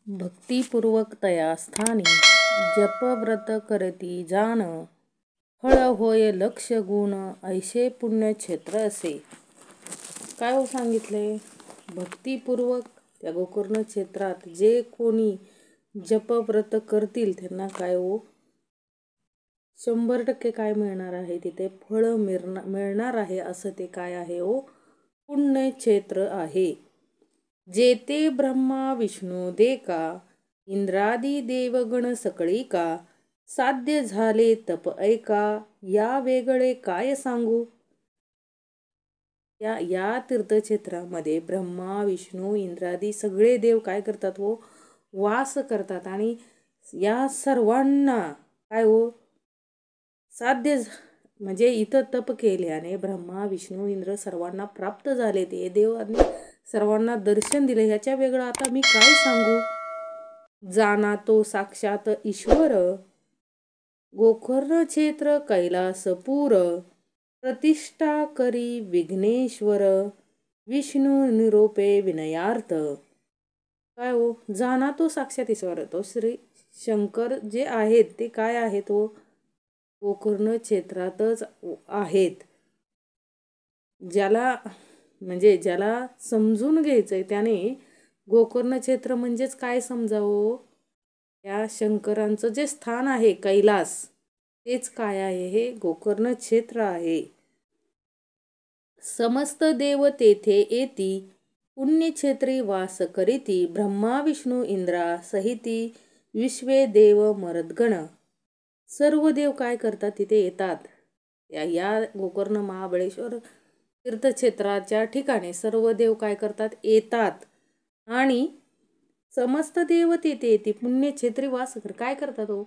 भक्तिपूर्वक तया स्थानी जपव्रत करती जाण, फळ होय लक्ष गुण ऐशे पुण्यक्षेत्र असे. काय हो सांगितले? भक्तिपूर्वक त्या गोकर्ण क्षेत्रात जे कोणी जपव्रत करतील त्यांना काय हो 100% काय मिळणार आहे, तिथे फळ मिळणार आहे. असं ते काय आहे हो? पुण्यक्षेत्र आहे. जेते ब्रह्मा विष्णू देका, इंद्रादी देवगण सकळिका, साध्य झाले तप ऐका, या वेगळे काय सांगू. या तीर्थक्षेत्रामध्ये ब्रह्मा विष्णू इंद्रादी सगळे देव काय करतात हो? वास करतात. आणि या सर्वांना काय हो साध्य म्हणजे इथं तप केल्याने ब्रह्मा विष्णू इंद्र सर्वांना प्राप्त झाले. ते देवांनी सर्वांना दर्शन दिले. ह्याच्या वेगळं आता मी काय सांगू. जाना तो साक्षात ईश्वर, गोकर्ण क्षेत्र कैलासपूर, प्रतिष्ठा करी विघ्नेश्वर, विष्णू निरोपे विनयार्थ. काय हो, जाना तो साक्षात ईश्वर, तो श्री शंकर जे आहेत ते काय आहेत हो, गोकर्ण क्षेत्रातच आहेत. ज्याला समजून घ्यायचंय त्याने गोकर्ण क्षेत्र म्हणजेच काय समजावं, या शंकरांचं जे स्थान आहे कैलास, तेच काय आहे, हे गोकर्ण क्षेत्र आहे. समस्त देव तेथे येती, पुण्यक्षेत्री वास करीती, ब्रह्मा विष्णू इंद्रा सहिती, विश्वे देव मरदगण. सर्व देव काय करतात, तिथे येतात. या गोकर्ण महाबळेश्वर तीर्थक्षेत्राच्या ठिकाणी सर्व देव काय करतात, येतात. आणि समस्त देव तिथे येते, पुण्यक्षेत्री वास काय करतात हो,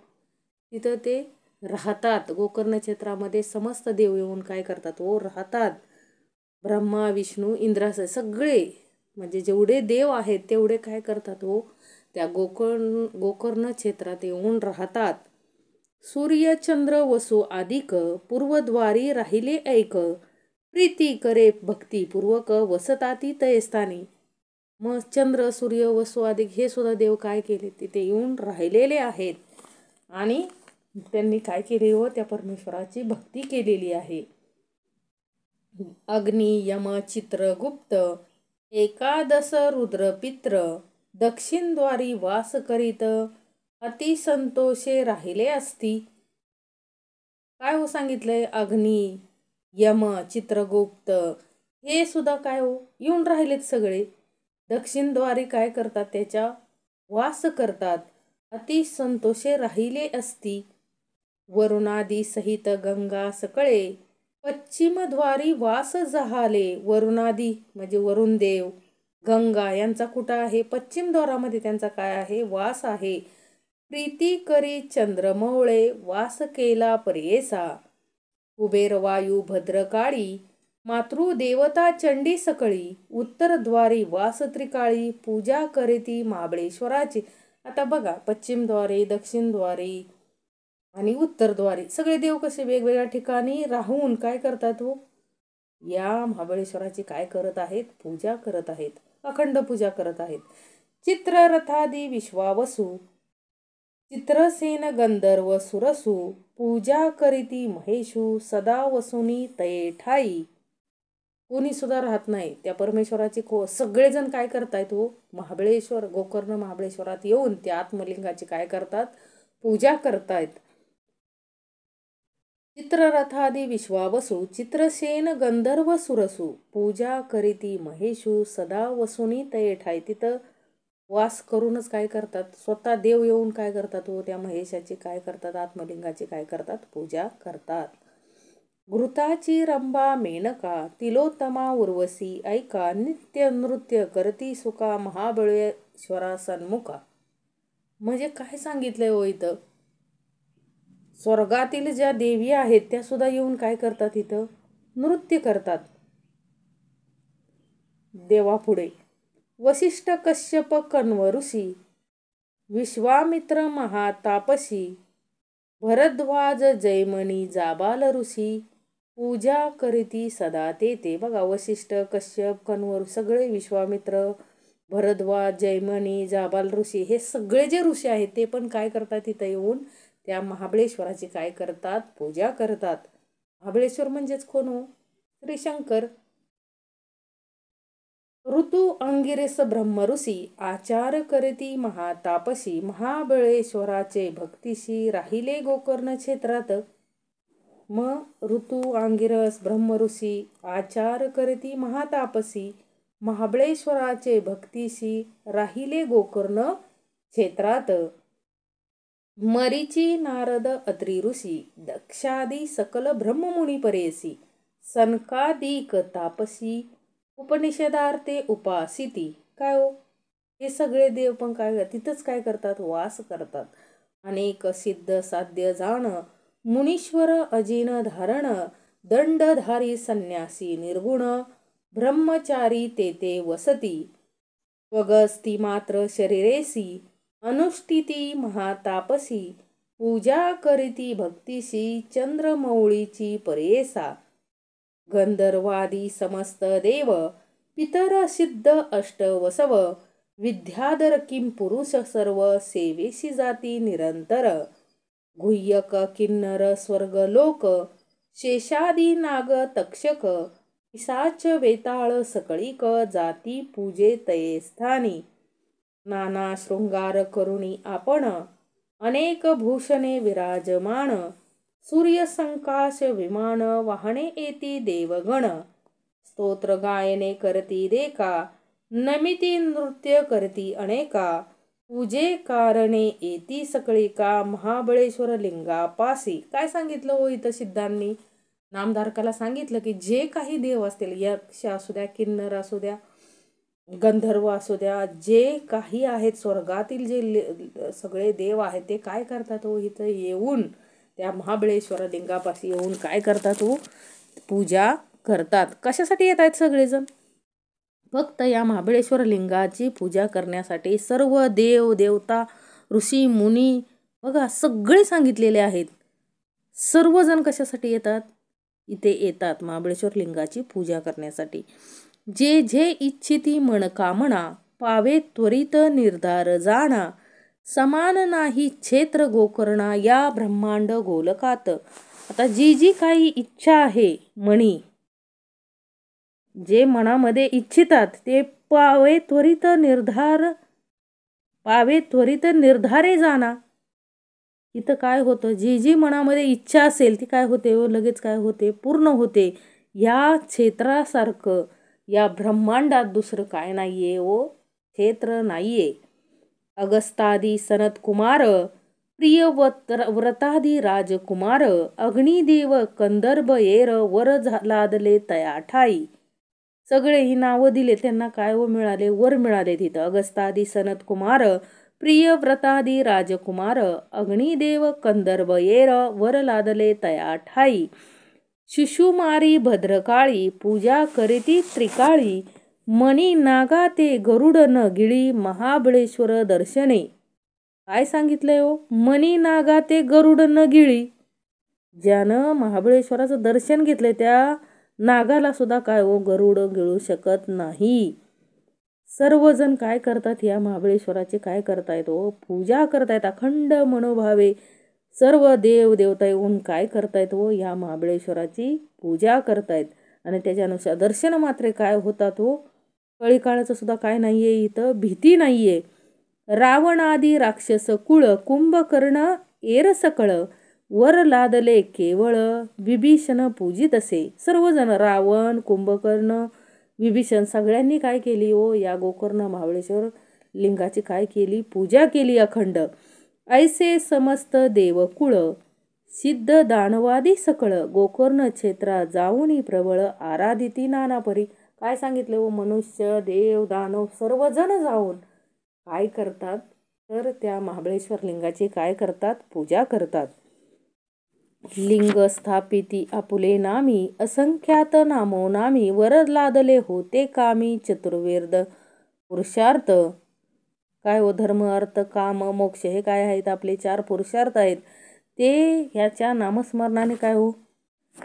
तिथं ते राहतात. गोकर्ण क्षेत्रामध्ये समस्त देव येऊन काय करतात हो, राहतात. ब्रह्मा विष्णू इंद्रासह सगळे म्हणजे जेवढे देव आहेत तेवढे काय करतात हो, त्या गोकर्ण क्षेत्रात येऊन राहतात. सूर्य चंद्र वसु अधिक, पूर्वद्वारी राहिले ऐक, प्रीती करे भक्तिपूर्वक, वसताती तय स्थानी. मग चंद्र सूर्य वसु अधिक हे सुद्धा देव काय केले, तिथे येऊन राहिलेले आहेत. आणि त्यांनी काय केले हो, त्या परमेश्वराची भक्ती केलेली आहे. अग्नी यम चित्रगुप्त, एकादश रुद्रपित्र, दक्षिणद्वारी वास करीत, अति संतोषे राहिले असती. काय हो सांगितलंय, अग्नी यम चित्रगुप्त हे सुद्धा काय हो येऊन राहिलेत सगळे. दक्षिणद्वारी काय करतात, त्याच्या वास करतात. अति संतोषे राहिले असती. वरुणादी सहित गंगा सकळे, पश्चिमद्वारी वास जहाले. वरुणादी म्हणजे वरुण देव, गंगा यांचा कुठं आहे, पश्चिम द्वारामध्ये त्यांचा काय आहे, वास आहे. प्रीती करी चंद्रमौळे, वास केला पर्येसा. कुबेर वायू भद्रकाळी, मातृदेवता चंडी सकळी, उत्तरद्वारी वास त्रिकाळी, पूजा करीती महाबळेश्वराची. आता बघा, पश्चिमद्वारे दक्षिणद्वारी आणि उत्तरद्वारी सगळे देव कसे वेगवेगळ्या ठिकाणी राहून काय करतात हो, या महाबळेश्वराची काय करत आहेत, पूजा करत आहेत, अखंड पूजा करत आहेत. चित्ररथादी विश्वावसू, चित्रसेन गंधर्व सुरसू, पूजा करीती महेशू, सदा वसुनी तये ठाई. कोणी सुद्धा राहत नाही त्या परमेश्वराची. सगळेजण काय करतायत हो, महाबळेश्वर गोकर्ण महाबळेश्वरात येऊन त्या आत्मलिंगाची काय करतात, पूजा करतायत. चित्ररथादी विश्वावसू, चित्रसेन गंधर्व सुरसू, पूजा करीती महेशू, सदा वसुनी तये ठाई. तिथं वास करूनच काय करतात, स्वतः देव येऊन काय करतात हो, त्या महेशाची काय करतात, आत्मलिंगाची काय करतात, पूजा करतात. घृताची रंभा मेनका, तिलोत्तमा उर्वशी ऐका, नित्य नृत्य करती सुका, महाबळेश्वरा सन्मुखा. म्हणजे काय सांगितलंय हो इथं, स्वर्गातील ज्या देवी आहेत त्या सुद्धा येऊन काय करतात, इथं नृत्य करतात देवापुढे. वसिष्ठ कश्यप कण्व ऋषी, विश्वामित्र महातापसी, भरद्वाज जैमनी जाबाल ऋषी, पूजा करीती सदा ते. बघा, वसिष्ठ कश्यप कण्व सगळे, विश्वामित्र भरद्वाज, जैमिनी, जाबाल ऋषी हे सगळे जे ऋषी आहेत ते पण काय करतात, तिथं येऊन त्या महाबळेश्वराची काय करतात, पूजा करतात. महाबळेश्वर म्हणजेच कोण हो? श्री शंकर. ऋतू अंगिरेस ब्रह्मऋषी आचार करीती महातापसी महाबळेश्वराचे भक्तीशी राहिले गोकर्ण क्षेत्रात. मग ऋतू अंगिरस ब्रह्मऋषी आचार करीती महातापसी महाबळेश्वराचे भक्तीशी राहिले गोकर्ण क्षेत्रात. मरीची नारद अत्री ऋषी दक्षादी सकल ब्रह्ममुनी परेसी सनकादिक तापसी उपनिषदार्थे उपासिती. काय हो, हे सगळे देव पण काय तिथंच काय करतात, वास करतात. अनेक सिद्ध साध्य जाण मुनीश्वर अजिन धारण दंडधारी संन्यासी निर्गुण ब्रह्मचारी तेथे वसती. स्वगस्ती मात्र शरीरेसी अनुष्ठिती महातापसी पूजा करीती भक्तीशी चंद्रमौळीची परेसा. गंधर्वादी समस्त देव पितर सिद्ध अष्टवसव विद्याधर किम पुरुष सर्व सेवेशी जाती निरंतर. गुह्यक किन्नर स्वर्ग लोक शेषादी नाग तक्षक पिशाच वेताळ सकळीक जाती पूजे तये स्थानी. नाना शृंगार करुणी आपण अनेक भूषणे विराजमान सूर्य संकाश विमान वाहने येती देवगण. स्तोत्र गायने करती देका नमिती नृत्य करती अनेका पूजे कारणे येती सकळीका महाबळेश्वर लिंगापासी. काय सांगितलं हो इथं सिद्धांनी? नामधारकाला सांगितलं की जे काही देव असतील, यक्ष असू द्या, किन्नर असू द्या, गंधर्व असू द्या, जे काही आहेत स्वर्गातील जे सगळे देव आहेत ते काय करतात हो, इथं येऊन त्या महाबळेश्वर लिंगापाशी येऊन काय करतात हो, पूजा करतात. कशासाठी येत आहेत सगळेजण? फक्त या महाबळेश्वर लिंगाची पूजा करण्यासाठी. सर्व देव देवता ऋषी मुनी बघा सगळे सांगितलेले आहेत. सर्वजण कशासाठी येतात? इथे येतात महाबळेश्वर लिंगाची पूजा करण्यासाठी. जे जे इच्छिती मनकामना पावे त्वरित निर्धार जाणा समान नाही क्षेत्र गोकर्णा या ब्रह्मांड गोलकात. आता जी जी काही इच्छा आहे मणी जे मनामध्ये इच्छितात ते पावे त्वरित निर्धारे जाणा. इथं काय होतं, जी जी मनामध्ये इच्छा असेल ती काय होते हो, लगेच काय होते, पूर्ण होते. या क्षेत्रासारखं या ब्रह्मांडात दुसरं काय नाहीये हो, क्षेत्र नाहीये. अगस्तादी सनत कुमार प्रिय व्रतादी राजकुमार अग्निदेव कंदर्भ येर वर लादले तया ठाई. सगळे ही नावं दिले त्यांना काय व मिळाले, वर मिळाले. तिथं अगस्तादी सनत कुमार प्रिय व्रतादी राजकुमार अग्निदेव कंदर्भ येर वर लादले तया ठाई. शिशुमारी भद्रकाळी पूजा करीती त्रिकाळी मणी नागा ते गरुड न गिळी महाबळेश्वर दर्शने. काय सांगितलंय हो, मणी नागा ते गरुड न गिळी. ज्यानं महाबळेश्वराचं दर्शन घेतलंय त्या नागाला सुद्धा काय हो, गरुड गिळू शकत नाही. सर्वजण काय करतात, या महाबळेश्वराचे काय करतायत हो, पूजा करतायत अखंड मनोभावे. सर्व देव देवता येऊन काय करतायत हो, या महाबळेश्वराची पूजा करतायत. आणि त्याच्यानुसार दर्शन मात्र काय होतात हो, कळी काळाचं सुद्धा काय नाहीये इथं, भीती नाहीये. रावण आदी राक्षस कुळ कुंभकर्ण एर सकळ वर लादले केवळ विभीषण पूजित असे. सर्वजण रावण, कुंभकर्ण, विभीषण सगळ्यांनी काय केली हो, या गोकर्ण महाबळेश्वर लिंगाची काय केली, पूजा केली अखंड. ऐसे समस्त देवकुळ सिद्ध दानवादी सकळ गोकर्ण क्षेत्रा जाऊनी प्रबळ आराधिती नानापरी. काय सांगितले हो, मनुष्य देव दानव सर्वजण जाऊन काय करतात, तर त्या महाबळेश्वर लिंगाची काय करतात, पूजा करतात. लिंग स्थापिती आपुले नामी असंख्यात नामो नामी वर लादले होते कामी चतुर्वेद पुरुषार्थ. काय हो, धर्म अर्थ काम मोक्ष हे काय आहेत, आपले 4 पुरुषार्थ आहेत. ते ह्याच्या नामस्मरणाने काय हो,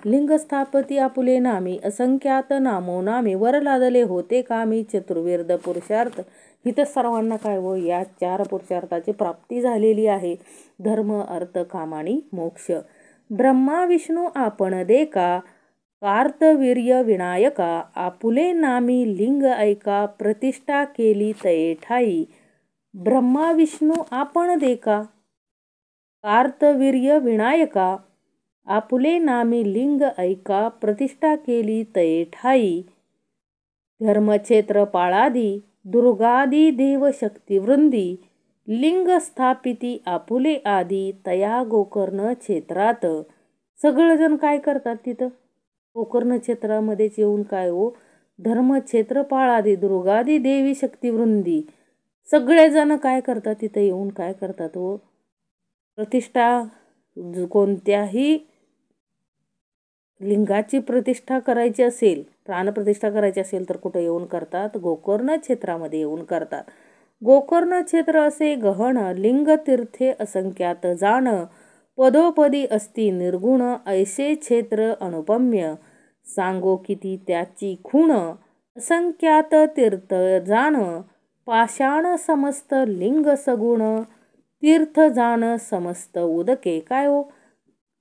लिंग स्थापती आपुले नामी असंख्यात नामो नामी वर लादले होते कामी चतुर्वेद पुरुषार्थ इथं सर्वांना काय हो, या 4 पुरुषार्थाची प्राप्ती झालेली आहे. धर्म, अर्थ, काम आणि मोक्ष. ब्रह्मा विष्णू आपण देका, कार्तवीर्य विनायका, आपुले नामी लिंग ऐका, प्रतिष्ठा केली तये ठाई. ब्रह्मा विष्णू आपण देका, कार्तवीर्य विनायका, आपुले नामी लिंग ऐका, प्रतिष्ठा केली तये ठाई. धर्मक्षेत्र पाळादी, दुर्गादी देव शक्तिवृंदी, लिंग स्थापिती आपुले आदी, तया गोकर्ण क्षेत्रात. सगळेजण काय करतात तिथं गोकर्ण क्षेत्रामध्येच येऊन काय हो, धर्मक्षेत्र पाळादी, दुर्गादी देवी शक्तिवृंदी, सगळेजण काय करतात तिथं येऊन काय करतात हो, प्रतिष्ठा, कोणत्याही लिंगाची प्रतिष्ठा करायची असेल, प्राणप्रतिष्ठा करायची असेल तर कुठे येऊन करतात, गोकर्ण क्षेत्रामध्ये येऊन करतात. गोकर्ण क्षेत्र असे गहन, लिंग तीर्थे असंख्यात जाण, पदोपदी असती निर्गुण, ऐसे क्षेत्र अनुपम्य, सांगो किती त्याची खूण, असंख्यात तीर्थ जाण, पाषाण समस्त लिंग सगुण, तीर्थ जाण समस्त उदके. काय हो,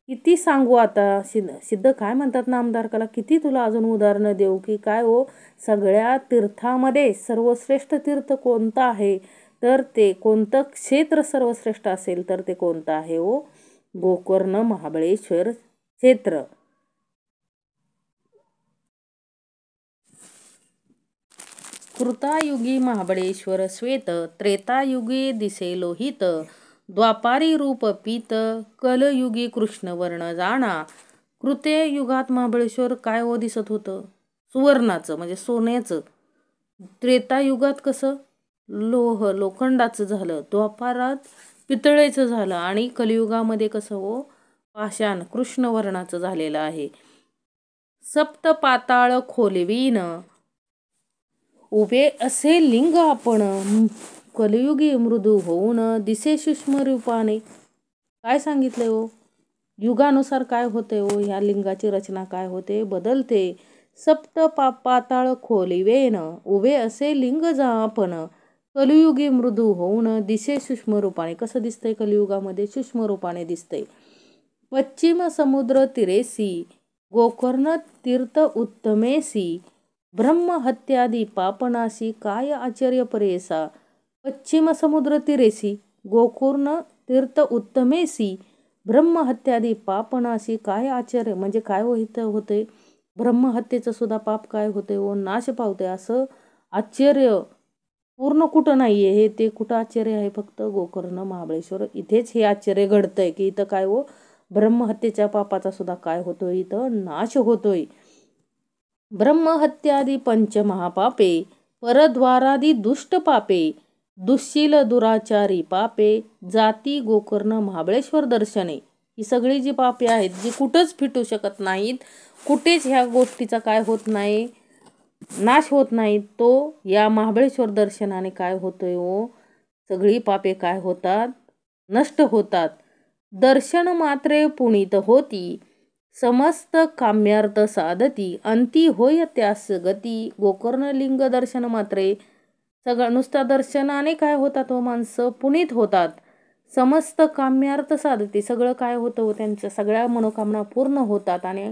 किती सांगू आता. सिद्ध काय म्हणतात नामधारकाला, किती तुला अजून उदाहरणं देऊ की काय हो, सगळ्या तीर्थामध्ये सर्वश्रेष्ठ तीर्थ कोणतं आहे, तर ते कोणतं क्षेत्र सर्वश्रेष्ठ असेल तर ते कोणतं आहे हो, गोकर्ण महाबळेश्वर क्षेत्र. कृतायुगी महाबळेश्वर श्वेत, त्रेतायुगी दिसे लोहित, द्वापारी रूप पीत, कलयुगी कृष्णवर्ण जाणा. कृते युगात महाबळेश्वर काय हो दिसत होतं, सुवर्णाचं म्हणजे सोन्याचं. त्रेतायुगात कसं लोखंडाचं झालं, द्वापारात पितळेचं झालं आणि कलियुगामध्ये कसं हो, पाषाण कृष्णवर्णाचं झालेलं आहे. सप्त पाताळ खोलवीन, उभे असे लिंग आपण, कलियुगी मृदू होऊन, दिसे सूक्ष्म रूपाने. काय सांगितलंय हो, युगानुसार काय होते हो, ह्या लिंगाची रचना काय होते, बदलते. सप्त पाताळ खोलिवेन, उभे असे लिंग जा आपण, कलियुगी मृदू होऊन, दिसे सूक्ष्म रूपाने. कसं दिसतंय कलियुगामध्ये, सूक्ष्म रूपाने दिसतंय. पश्चिम समुद्र तिरेसी, गोकर्ण तीर्थ उत्तमेसी, ब्रह्म हत्यादी पापनाशी, काय आश्चर्य परेसा. पश्चिम समुद्र तिरेसी, गोकर्ण तीर्थ उत्तमेसी, ब्रह्म हत्यादी पापनाशी, काय आश्चर्य. म्हणजे काय होते, ब्रह्महत्येचं सुद्धा पाप काय होते हो, नाश पावते. असं आश्चर्य पूर्ण कुठं नाहीये, हे ते कुठं आश्चर्य आहे, फक्त गोकर्ण महाबळेश्वर इथेच हे आश्चर्य घडतंय की इथं काय हो, ब्रह्महत्येच्या पापाचा सुद्धा काय होतोय, इथं नाश होतोय. ब्रह्महत्यादी पंचमहापापे, परद्वारादी दुष्ट पापे, दुःशील दुराचारी पापे, जाती गोकर्ण महाबळेश्वर दर्शने. ही सगळी जी पापे आहेत, जी कुठंच फिटू शकत नाहीत, कुठेच ह्या गोष्टीचा काय होत नाही, नाश होत नाही, तो या महाबळेश्वर दर्शनाने काय होतोय हो, सगळी पापे काय होतात, नष्ट होतात. दर्शन मात्रे पुनीत होती, समस्त काम्यार्थ साधती, अंती होय त्यास गती. गोकर्ण लिंग दर्शन मात्रे, सगळं नुसत्या दर्शनाने काय होतात हो, माणसं पुनीत होतात. समस्त काम्यार्थ साधती, सगळं काय होतं हो, त्यांच्या सगळ्या मनोकामना पूर्ण होतात आणि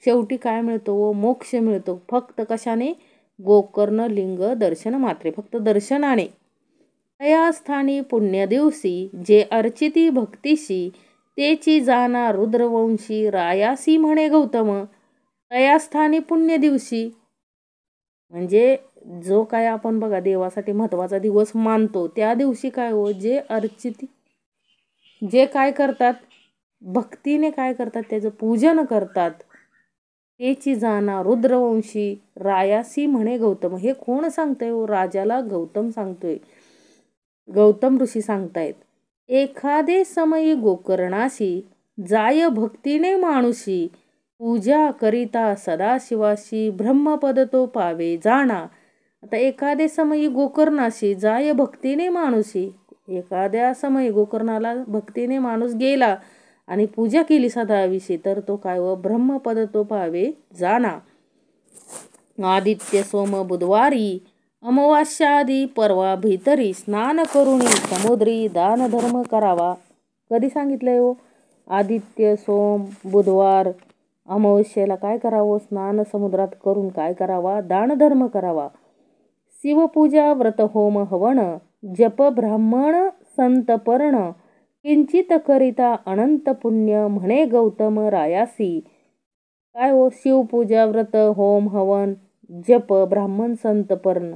शेवटी काय मिळतो हो, मोक्ष मिळतो. फक्त कशाने, गोकर्ण लिंग दर्शन मात्रे, फक्त दर्शनाने. तया स्थानी पुण्य दिवशी, जे अर्चिती भक्तीशी, तेची जाना रुद्रवंशी, रायासी म्हणे गौतम. तया स्थानी पुण्य दिवशी म्हणजे जो काय आपण बघा देवासाठी महत्वाचा दिवस मानतो, त्या दिवशी काय हो, जे अर्चिती, जे काय करतात, भक्तीने काय करतात, त्याचं पूजन करतात, तेची जाना रुद्रवंशी, रायासी म्हणे गौतम. हे कोण सांगतंय हो, राजाला गौतम सांगतोय, गौतम ऋषी सांगतायत. एखादे समयी गोकर्णाशी, जाय भक्तीने माणूशी, पूजा करिता सदाशिवाशी, ब्रह्मपद तो पावे जाणा. आता एखादे समयी गोकर्णाशी, जाय भक्तीने माणूशी, एखाद्या समयी गोकर्णाला भक्तीने माणूस गेला आणि पूजा केली सदाविषयी, तर तो काय व ब्रह्मपद तो पावे जाणा. आदित्य सोम बुधवारी, अमावास्यादी परवा भीतरी स्नान करून समुद्री दानधर्म करावा. कधी सांगितलंय हो? आदित्य, सोम, बुधवार अमावस्येला काय करावं? स्नान समुद्रात करून काय करावा? दानधर्म करावा. शिवपूजा, व्रत, होम, हवन, जप, ब्राह्मण संतपर्ण किंचित करिता अनंत पुण्य म्हणे गौतम रायासी. काय हो? शिवपूजा, व्रत, होम, हवन, जप, ब्राह्मण संतपर्ण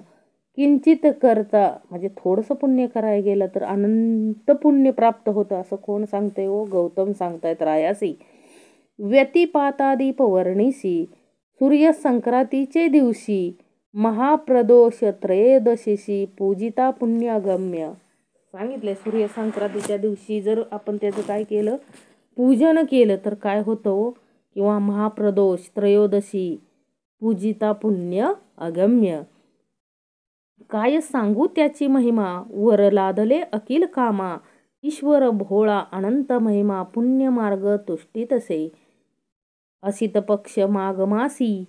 किंचित करता म्हणजे थोडंसं पुण्य करायला गेलं तर अनंत पुण्य प्राप्त होतं असं कोण सांगते हो? गौतम सांगतायत रायासी. व्यतिपातादीप वर्णिसी सूर्य संक्रांतीचे दिवशी महाप्रदोष त्रयोदशीशी पूजिता पुण्यगम्य. सांगितले सूर्य संक्रांतीच्या दिवशी जर आपण त्याचं काय केलं? पूजन केलं तर काय होतं हो? किंवा महाप्रदोष त्रयोदशी पूजिता पुण्य अगम्य. काय सांगू त्याची महिमा वर लादले अखिल कामा. ईश्वर भोळा अनंत महिमा पुण्य मार्ग तुष्टीतसे. असित पक्ष माघमासी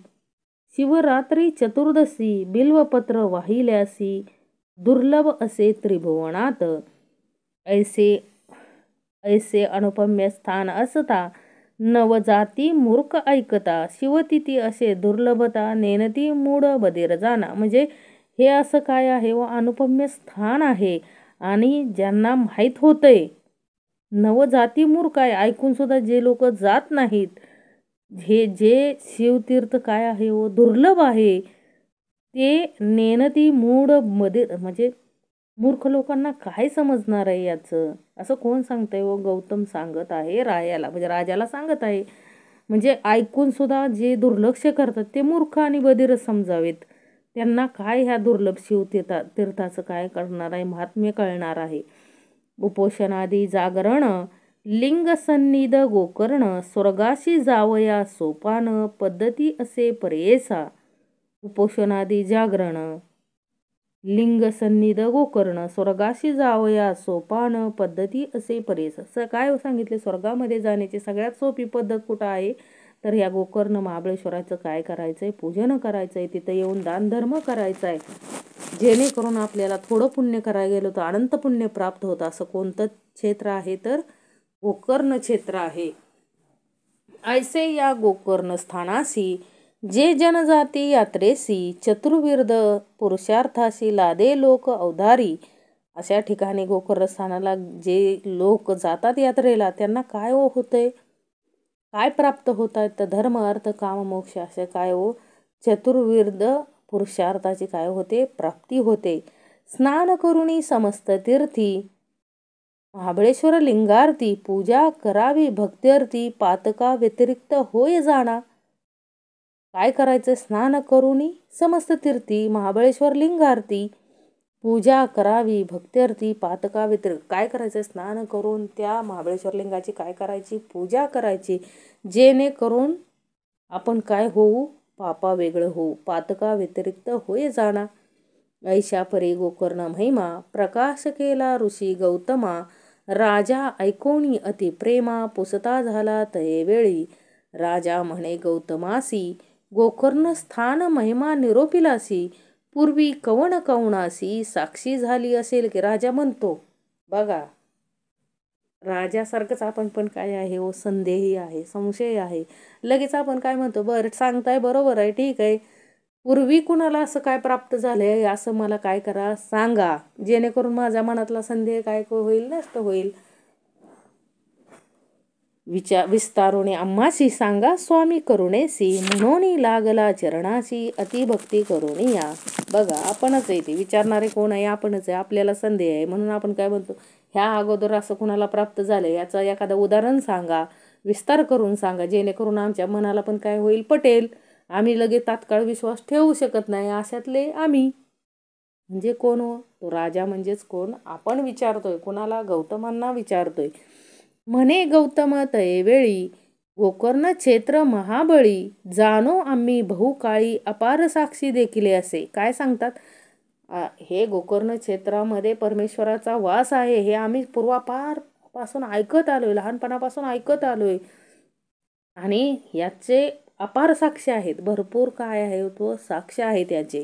शिवरात्री चतुर्दशी बिल्वपत्र वाहिल्यासी दुर्लभ असे त्रिभुवनात. ऐसे ऐसे अनुपम्य स्थान असता नवजाती मूर्ख ऐकता. शिवतिथी असे दुर्लभता नेनती मूढ बधीर जाना. म्हणजे हे असं काय आहे व अनुपम्य स्थान आहे आणि ज्यांना माहीत होतंय नवजाती मूर्ख आहे ऐकून सुद्धा जे लोक जात नाहीत. हे जे शिवतीर्थ काय आहे व दुर्लभ आहे ते नेनती मूढ बधीर म्हणजे मूर्ख लोकांना काय समजणार आहे याचं? असं कोण सांगतंय व? गौतम सांगत आहे रायाला म्हणजे राजाला सांगत आहे. म्हणजे ऐकून सुद्धा जे दुर्लक्ष करतात ते मूर्ख आणि बधीरच समजावेत. त्यांना काय ह्या दुर्लभ तीर्थाचं काय करणार आहे? महात्म्य कळणार आहे. उपोषणादी जागरण लिंग सन्निध गोकर्ण स्वर्गाशी जावया सोपान पद्धती असे परेसा. उपोषणादी जागरण लिंग सन्निध गोकर्ण स्वर्गाशी जावया सोपान पद्धती असे परेस. काय सांगितले? स्वर्गामध्ये जाण्याची सगळ्यात सोपी पद्धत कुठं आहे? तर या गोकर्ण महाबळेश्वराचं काय करायचंय? पूजन करायचंय. तिथं येऊन दानधर्म करायचा आहे जेणेकरून आपल्याला थोडं पुण्य करायला गेलो तर अनंत पुण्य प्राप्त होतं. असं कोणतं क्षेत्र आहे? तर गोकर्ण क्षेत्र आहे. ऐसे या गोकर्ण स्थानासी जे जनजाती यात्रेसी चतुर्विध पुरुषार्थाशी लादे लोक अवधारी. अशा ठिकाणी गोकर्ण स्थानाला जे लोक जातात यात्रेला त्यांना काय होतंय? काय प्राप्त होत आहेत? तर धर्म अर्थ काम मोक्ष असे काय हो? चतुर्विध पुरुषार्थाची काय होते? प्राप्ती होते. स्नान करुणी समस्त तीर्थी महाबळेश्वर लिंगार्थी पूजा करावी भक्त्यर्थी पातका व्यतिरिक्त होय जाणा. काय करायचं? स्नान करुणी समस्त तीर्थी महाबळेश्वर लिंगार्थी पूजा करावी भक्त्यर्थी पातका व्यतिरिक्त. काय करायचं? स्नान करून त्या महाबळेश्वर लिंगाची काय करायची? पूजा करायची जेणेकरून आपण काय होऊ? पापा वेगळं होऊ. पातका व्यतिरिक्त होय जाणा. ऐशा परी गोकर्ण महिमा प्रकाश केला ऋषी गौतमा. राजा ऐकोणी अति प्रेमा पुसता झाला तये वेळी. राजा म्हणे गौतमासी गोकर्ण स्थान महिमा निरोपिलासी. पूर्वी कवण कवणासी साक्षी झाली असेल की. राजा म्हणतो बघा राजासारखंच आपण पण काय आहे हो? संदेही आहे संशय आहे. लगेच आपण काय म्हणतो? बरं सांगताय बरोबर आहे ठीक आहे. पूर्वी कुणाला असं काय प्राप्त झालंय असं मला काय करा सांगा जेणेकरून माझ्या मनातला संदेह काय होईल? नष्ट होईल. विस्तारोने आम्हाशी सांगा स्वामी करुणेसी. म्हणून लागला चरणाशी अतिभक्ती करुणी या. बघा आपणच आहे ते विचारणारे कोण आहे? आपणच आहे. आपल्याला संदेह आहे म्हणून आपण काय म्हणतो? ह्या अगोदर असं कुणाला प्राप्त झालं याचं एखादं उदाहरण सांगा विस्तार करून सांगा जेणेकरून आमच्या मनाला पण काय होईल? पटेल. आम्ही लगेच तात्काळ विश्वास ठेवू शकत नाही अशातले आम्ही. म्हणजे कोण हो? तो राजा म्हणजेच कोण? आपण विचारतोय कुणाला? गौतमांना विचारतोय. म्हणे गौतम तये वेळी गोकर्ण क्षेत्र महाबळी जाणो आम्ही बहुकाळी अपार साक्षी देखील असे. काय सांगतात? हे गोकर्ण क्षेत्रामध्ये परमेश्वराचा वास आहे हे आम्ही पूर्वापार पासून ऐकत आलोय. लहानपणापासून ऐकत आलोय आणि याचे अपार साक्ष आहेत. भरपूर काय आहे तो साक्ष आहेत याचे.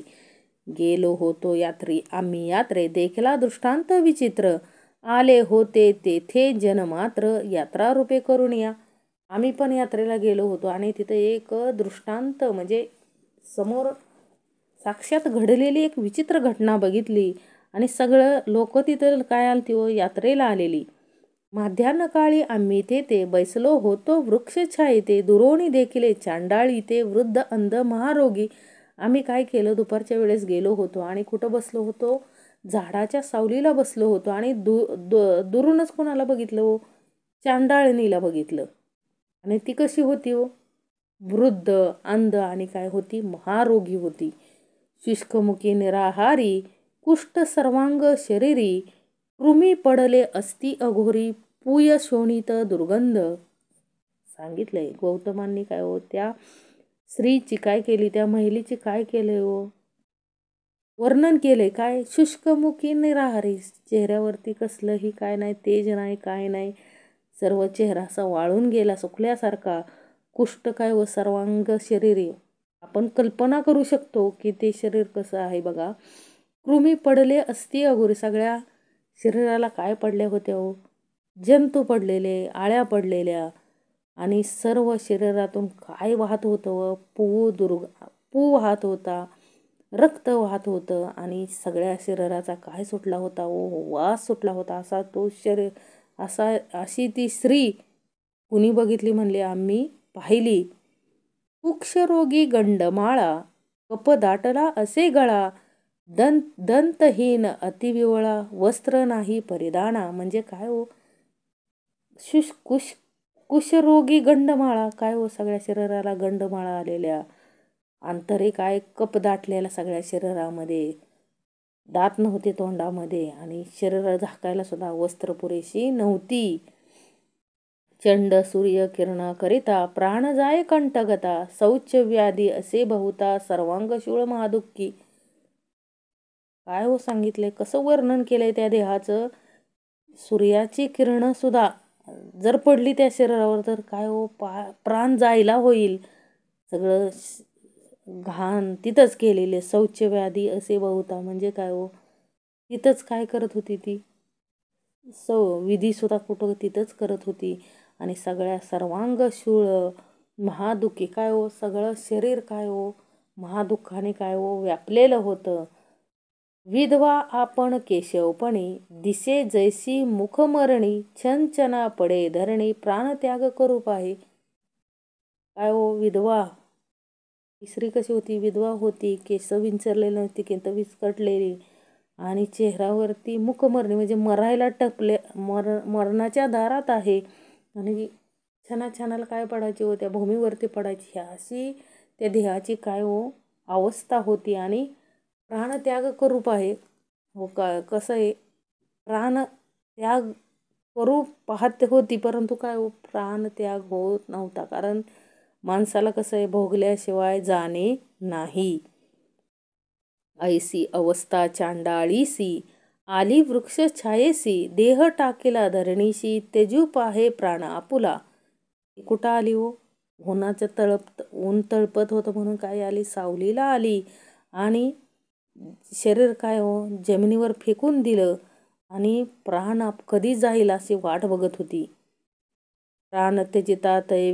गेलो होतो यात्री आम्ही यात्रे, देखला दृष्टांत विचित्र. आले होते तेथे जनमात्र, यात्रा रूपे करून या. आम्ही पण यात्रेला गेलो होतो आणि तिथं एक दृष्टांत म्हणजे समोर साक्षात घडलेली एक विचित्र घटना बघितली आणि सगळं लोक तिथं काय आलती हो, यात्रेला आलेली. माध्यान्ह काळी आम्ही तेथे बैसलो होतो वृक्षछायेते, दुरोणी देखिले चांडाळी ते वृद्ध अंध महारोगी. आम्ही काय केलं, दुपारच्या वेळेस गेलो होतो आणि कुठं बसलो होतो, झाडाच्या सावलीला बसलो होतो आणि दुरूनच कोणाला बघितलं हो, चांडाळणीला बघितलं. आणि ती कशी होती हो, वृद्ध अंध आणि काय होती, महारोगी होती. शुष्कमुखी निराहारी, कुष्ठ सर्वांग शरीरी, कृमी पडले अस्ति अघोरी, पूय शोणित दुर्गंध. सांगितलंय गौतमांनी काय हो, त्या स्त्रीची काय केली, त्या महिलेची काय केलंय हो, वर्णन केलंय. काय, शुष्कमुखी निराहारी, चेहऱ्यावरती कसलंही काय नाही, तेज नाही, काय नाही, सर्व चेहरा असा वाळून गेला सुकल्यासारखा. कुष्ठ काय व सर्वांग शरीरी, आपण कल्पना करू शकतो की ते शरीर कसं आहे बघा. कृमी पडले अस्ति अघोरी, सगळ्या शरीराला काय पडल्या होत्या हो, जंतू पडलेले, आळ्या पडलेल्या. आणि सर्व शरीरातून काय वाहत होतं व पू वाहत होता, रक्त वाहत होतं आणि सगळ्या शरीराचा काय सुटला होता ओ, वास सुटला होता. असा तो शरीर, अशी ती स्त्री कुणी बघितली म्हणले, आम्ही पाहिली. कुक्षरोगी गंडमाळा, कप दाटला असे गळा, दंतहीन अतिविवळा, वस्त्र नाही परिधाना. म्हणजे काय हो, कुष्ठरोगी गंडमाळा, काय हो, सगळ्या शरीराला गंडमाळा आलेल्या, अंतरे काय कप दाटलेला सगळ्या शरीरामध्ये, दात नव्हते तोंडामध्ये आणि शरीर झाकायला सुद्धा वस्त्र पुरेशी नव्हती. चंड सूर्य किरणा करिता, प्राण जाय कंटगता, शौच व्याधी असे बहुता, सर्वांग शूळ महादुःखी. काय हो सांगितलंय, कसं वर्णन केलंय त्या देहाचं. सूर्याची किरण सुद्धा जर पडली त्या शरीरावर तर काय हो, प्राण जायला होईल. सगळं घाण तिथंच केलेले, शौच व्याधी असे बहुता. म्हणजे काय हो, तिथंच काय करत होती ती, विधी सुद्धा कुठं तिथंच करत होती. आणि सगळ्या सर्वांग शूळ महादुःखी, काय हो, सगळं शरीर काय हो, महादुःखाने काय हो व्यापलेलं होतं. विधवा आपण केशवपणी, दिसे जैसी मुखमरणी, छंचना पडे धरणी, प्राणत्याग करू पाहे. काय हो, विधवा, स्त्री कशी होती, विधवा होती, केस विंचरलेली नव्हती, केंत विस्कटलेली आणि चेहऱ्यावरती मुखमरणी म्हणजे मरायला टपले, मरणाच्या दारात आहे. आणि छानाला काय पडायची हो, त्या भूमीवरती पडायची, अशी त्या देहाची काय हो अवस्था होती. आणि प्राणत्याग करू पाहे हो, कसं आहे, प्राणत्याग करू पाहत होती, परंतु काय हो, प्राणत्याग होत नव्हता. कारण माणसाला कसं आहे, भोगल्याशिवाय जाणे नाही. ऐसी अवस्था चांडाळीसी, आली वृक्ष छायेसी, देह टाकेला धरणीशी, तेजू पाहे प्राण आपुला. कुठं आली हो, ऊन तळपत होतं म्हणून काय आली, सावलीला आली आणि शरीर काय हो जमिनीवर फेकून दिलं आणि प्राण कधी जाईल अशी वाट बघत होती. प्राण त्यजिता तये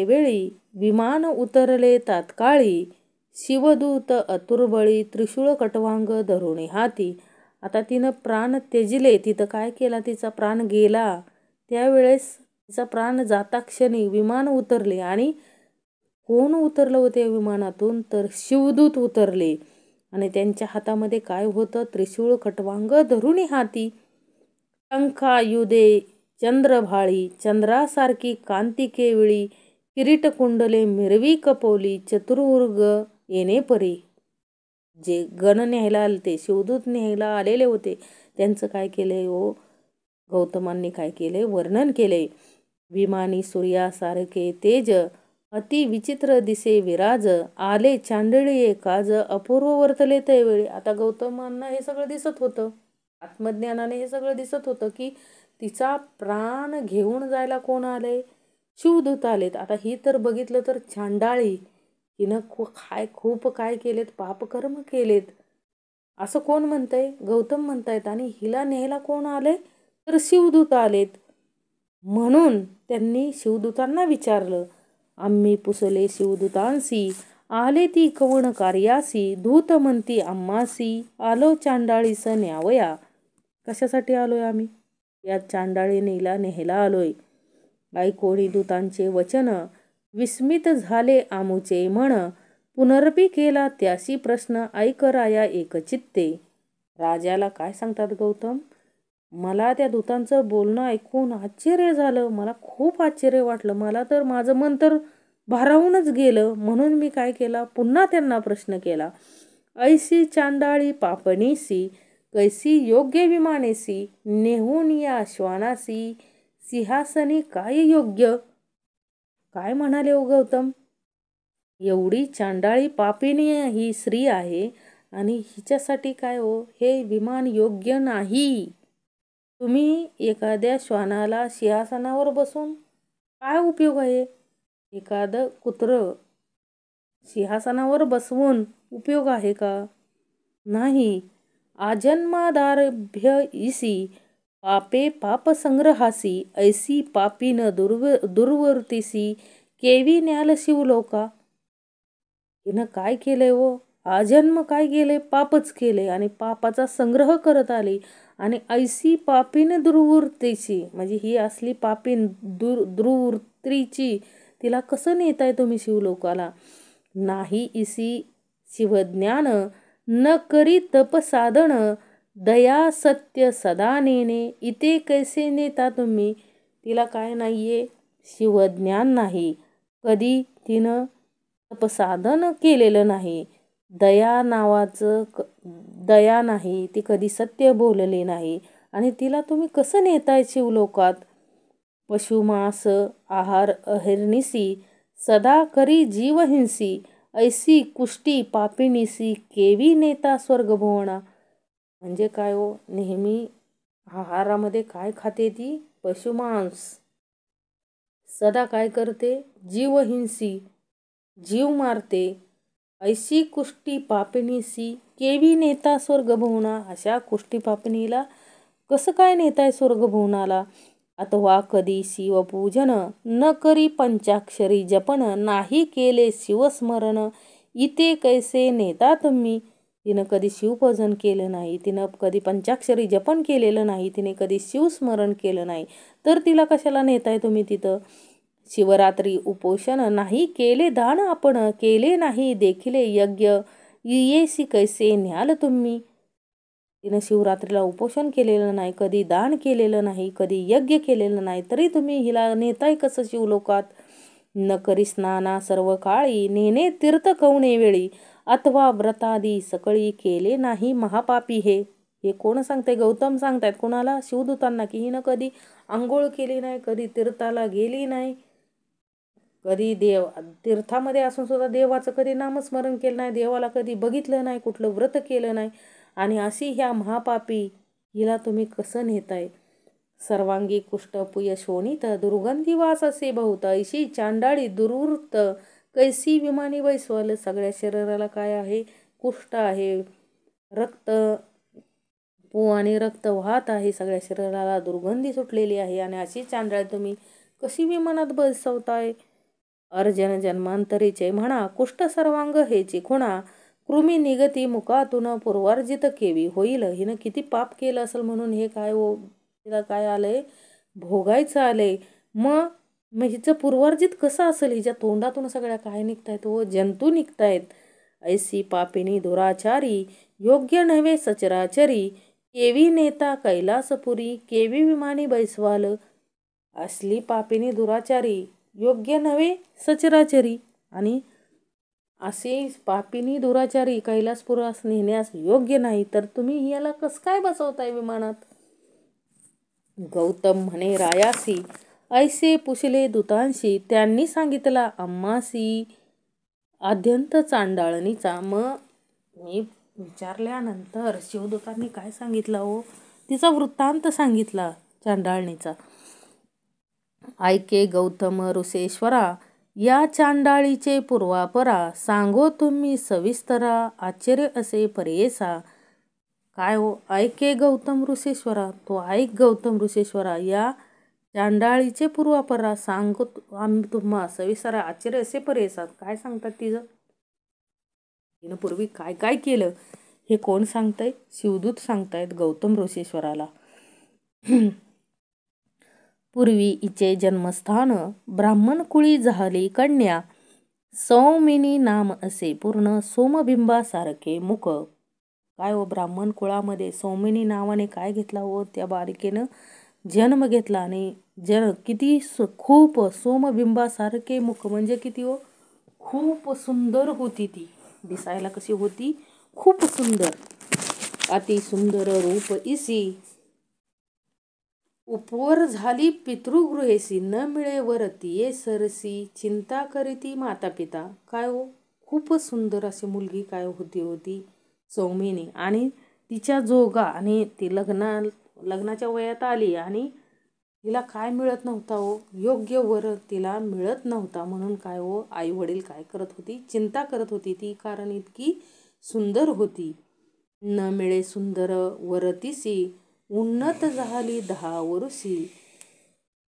वेळी, विमान उतरले तात्काळी, शिवदूत अतुर्बळी, त्रिशूळ कटवांग धरुणी हाती. आता तिनं प्राण त्यजिले, तिथं काय केला, तिचा प्राण गेला. त्यावेळेस तिचा प्राण जाता क्षणी विमान उतरले आणि कोण उतरलं होते विमानातून, तर शिवदूत उतरले आणि त्यांच्या हातामध्ये काय होतं, त्रिशूळ खटवांग धरुणी हाती. टंकायुधे चंद्रभाळी, चंद्रासारखी कांती केविळी, किरीट कुंडले मिरवी कपोली, चतुर्वर्ग येणे परी. जे गण न्यायला आले, ते शिवदूत न्यायला आलेले होते, त्यांचं काय केलंय हो, गौतमांनी काय केलंय, वर्णन केलंय. विमानी सूर्यासारखे तेज, अति विचित्र दिसे विराज, आले चांडळी काज, अपूर्व वर्तले त्यावेळी. आता गौतमांना हे सगळं दिसत होतं, आत्मज्ञानाने हे सगळं दिसत होतं की तिचा प्राण घेऊन जायला कोण आले, शिवदूत आलेत. आता ही तर बघितलं तर चांडाळी, हिनं खूप काय केलेत, पापकर्म केलेत असं कोण म्हणतंय? गौतम म्हणतायत. आणि हिला न्यायला कोण आले? तर शिवदूत आलेत. म्हणून त्यांनी शिवदूतांना विचारलं, आम्ही पुसले शिवदूतांसी, आले ती कवण कार्यासी, दूत म्हणती आम्हासी, आलो चांडाळीस न्यावया. कशासाठी आलोय आम्ही? या चांडाळीनीला न्यायला आलोय. ऐकोणी दूतांचे वचन, विस्मित झाले आमुचे मन, पुनरपी केला त्यासी प्रश्न, ऐक राया एकचित्ते. राजाला काय सांगतात गौतम? मला त्या दूतांचं बोलणं ऐकून आश्चर्य झालं. मला खूप आश्चर्य वाटलं. मला तर माझं मन तर भारावूनच गेलं. म्हणून मी काय केला, पुन्हा त्यांना प्रश्न केला. ऐसी चांडाळी पापणीसी, कैसी योग्य विमानेसी, नेहून या श्वानासी, सिंहासनी काय योग्य. काय म्हणाले हो गौतम? एवढी चांडाळी पापिणी ही स्त्री आहे आणि हिच्यासाठी काय हो, हे विमान योग्य नाही. तुम्ही एखाद्या श्वानाला सिंहासनावर बसून काय उपयोग आहे? एखादं कुत्रं सिंहासनावर बसवून उपयोग आहे का? नाही. आजन्मादारभ्य इसी, पापे पाप संग्रहासी, ऐसी पापीन दुर्वर्तीसी, केवी न्याल शिवलोका. हिनं काय केलंय हो? आजन्म काय केले? पापच केले आणि पापाचा संग्रह करत आली. आणि ऐसी पापीन दुर्वृत्तीची, म्हणजे ही असली पापीन दुर्वृत्तीची, तिला कसं नेताय तुम्ही शिवलोकाला? नाही इसी शिवज्ञान, न करी तप साधन, दया सत्य सदा नेणे, इथे कैसे नेता तुम्ही? तिला काय नाहीये? शिवज्ञान नाही, कधी तिनं तपसाधन केलेलं नाही, दया नाही, ती कधी सत्य बोलली नाही, आणि तिला तुम्ही कसं नेताय शिवलोकात? पशुमांस आहार अहिर्निसी, सदा करी जीवहिंसी, ऐसी कुष्टी पापिणीसी, केवी नेता स्वर्गभुवना. म्हणजे काय हो? नेहमी आहारामध्ये काय खाते ती? पशुमांस. सदा काय करते? जीवहिंसी, जीव मारते. ऐशी कुष्टी पापिणीसी, केवी नेता स्वर्गभुवना. अशा कुष्टी पापिणीला कसं काय नेताय स्वर्गभुवनाला? अथवा कधी शिवपूजन, न करी पंचाक्षरी जपन, नाही केले शिवस्मरण, इथे कैसे नेता तुम्ही? तिनं कधी शिवपूजन केलं नाही, तिनं कधी पंचाक्षरी जपन केलेलं नाही, तिने कधी शिवस्मरण केलं नाही, तर तिला कशाला नेताय तुम्ही तिथं? शिवरात्री उपोषण, नाही केले दान आपण, केले नाही देखिले यज्ञ, येसी कैसे न्याल तुम्ही? तिनं शिवरात्रीला उपोषण केलेलं नाही, कधी दान केलेलं नाही, कधी यज्ञ केलेलं नाही, तरी तुम्ही हिला नेताय कसं शिवलोकात? न करी स्नाना सर्व काळी, नेणे तीर्थ कवणे वेळी, अथवा व्रतादी सकळी, केले नाही महापापी हे. हे कोण सांगते? गौतम सांगतायत. कोणाला? शिवदूतांना. की हिनं कधी आंघोळ केली नाही, कधी तीर्थाला गेली नाही, कधी तीर्थामध्ये असून सुद्धा देवाचं कधी नामस्मरण केलं नाही, देवाला कधी बघितलं नाही, कुठलं व्रत केलं नाही, आणि अशी ह्या महापापी हिला तुम्ही कसं नेताय? सर्वांगी कुष्ठ पुय शोणित, दुर्गंधी वास असे बहुत, ऐशी चांडाळी दुर्वृत्त, कैसी विमानी वैस्वल. सगळ्या शरीराला काय आहे? कुष्ठ आहे, रक्त पू आणि रक्त वाहत आहे, सगळ्या शरीराला दुर्गंधी सुटलेली आहे, आणि अशी चांडाळी तुम्ही कशी विमानात बसवताय? अर्जन जन्मांतरीचे म्हणा, कुष्ठ सर्वांग हेची खुणा, कृमी निगती मुखातून पूर्वार्जित केवी होईल. हिनं किती पाप केलं असेल म्हणून हे काय हो, तिला काय आलंय? भोगायचं आलंय. मग हिचं पूर्वार्जित कसं असेल? हिच्या तोंडातून सगळ्या काय निघतायत हो? जंतू निघतायत. ऐसी पापिनी दुराचारी, योग्य नव्हे सचराचरी, केवी नेता कैलासपुरी, केवी विमानी बैसवाल. असली पापिनी दुराचारी, योग्य नव्हे सचराचरी, आणि असे पापिनी दुराचारी कैलासपुरास नेण्यास योग्य नाही, तर तुम्ही याला कसं काय बसवताय विमानात? गौतम म्हणे रायासी, ऐसे पुसले दूतांशी, त्यांनी सांगितला आम्हासी अत्यंत चांडाळणीचा. मग मी विचारल्यानंतर शिवदूतांनी काय सांगितलं हो? तिचा वृत्तांत सांगितला चांडाळणीचा. ऐके गौतम ऋषेश्वरा, या चांडाळीचे पूर्वापरा सांगो तुम्ही सविस्तरा आश्चर्य असे परेसा. काय हो, ऐके गौतम ऋषेश्वरा, तो ऐक गौतम ऋषेश्वरा, या चांडाळीचे पूर्वापरा सांगो आम्ही तुम्हा सविस्तर आश्चर्य असे परेसा. काय सांगतात तिनं पूर्वी काय काय केलं हे कोण सांगतंय? शिवदूत सांगतायत गौतम ऋषेश्वराला. पूर्वी हिचे जन्मस्थान ब्राह्मण कुळी झाली कन्या, सौमिनी नाम असे पूर्ण सोमबिंबासारखे मुख. काय हो, ब्राह्मण कुळामध्ये सौमिनी नावाने काय घेतला हो त्या बालिकेनं जन्म घेतला. आणि किती खूप सोमबिंबासारखे मुख म्हणजे किती हो, खूप सुंदर होती ती. दिसायला कशी होती? खूप सुंदर. अति सुंदर रूप इसी उपवर झाली पितृगृहेसी, न मिळे वरती सरसी चिंता करीती माता पिता. काय हो, खूप सुंदर अशी मुलगी काय होती सौमिनी. आणि तिच्या जोगा आणि ती लग्नाच्या वयात आली आणि तिला काय मिळत नव्हता हो, योग्य वर तिला मिळत नव्हता. म्हणून काय हो, आई वडील काय करत होती, चिंता करत होती ती, कारण इतकी सुंदर होती. न मिळे सुंदर वरतीसी, उन्नत झाली 10 वरुसी,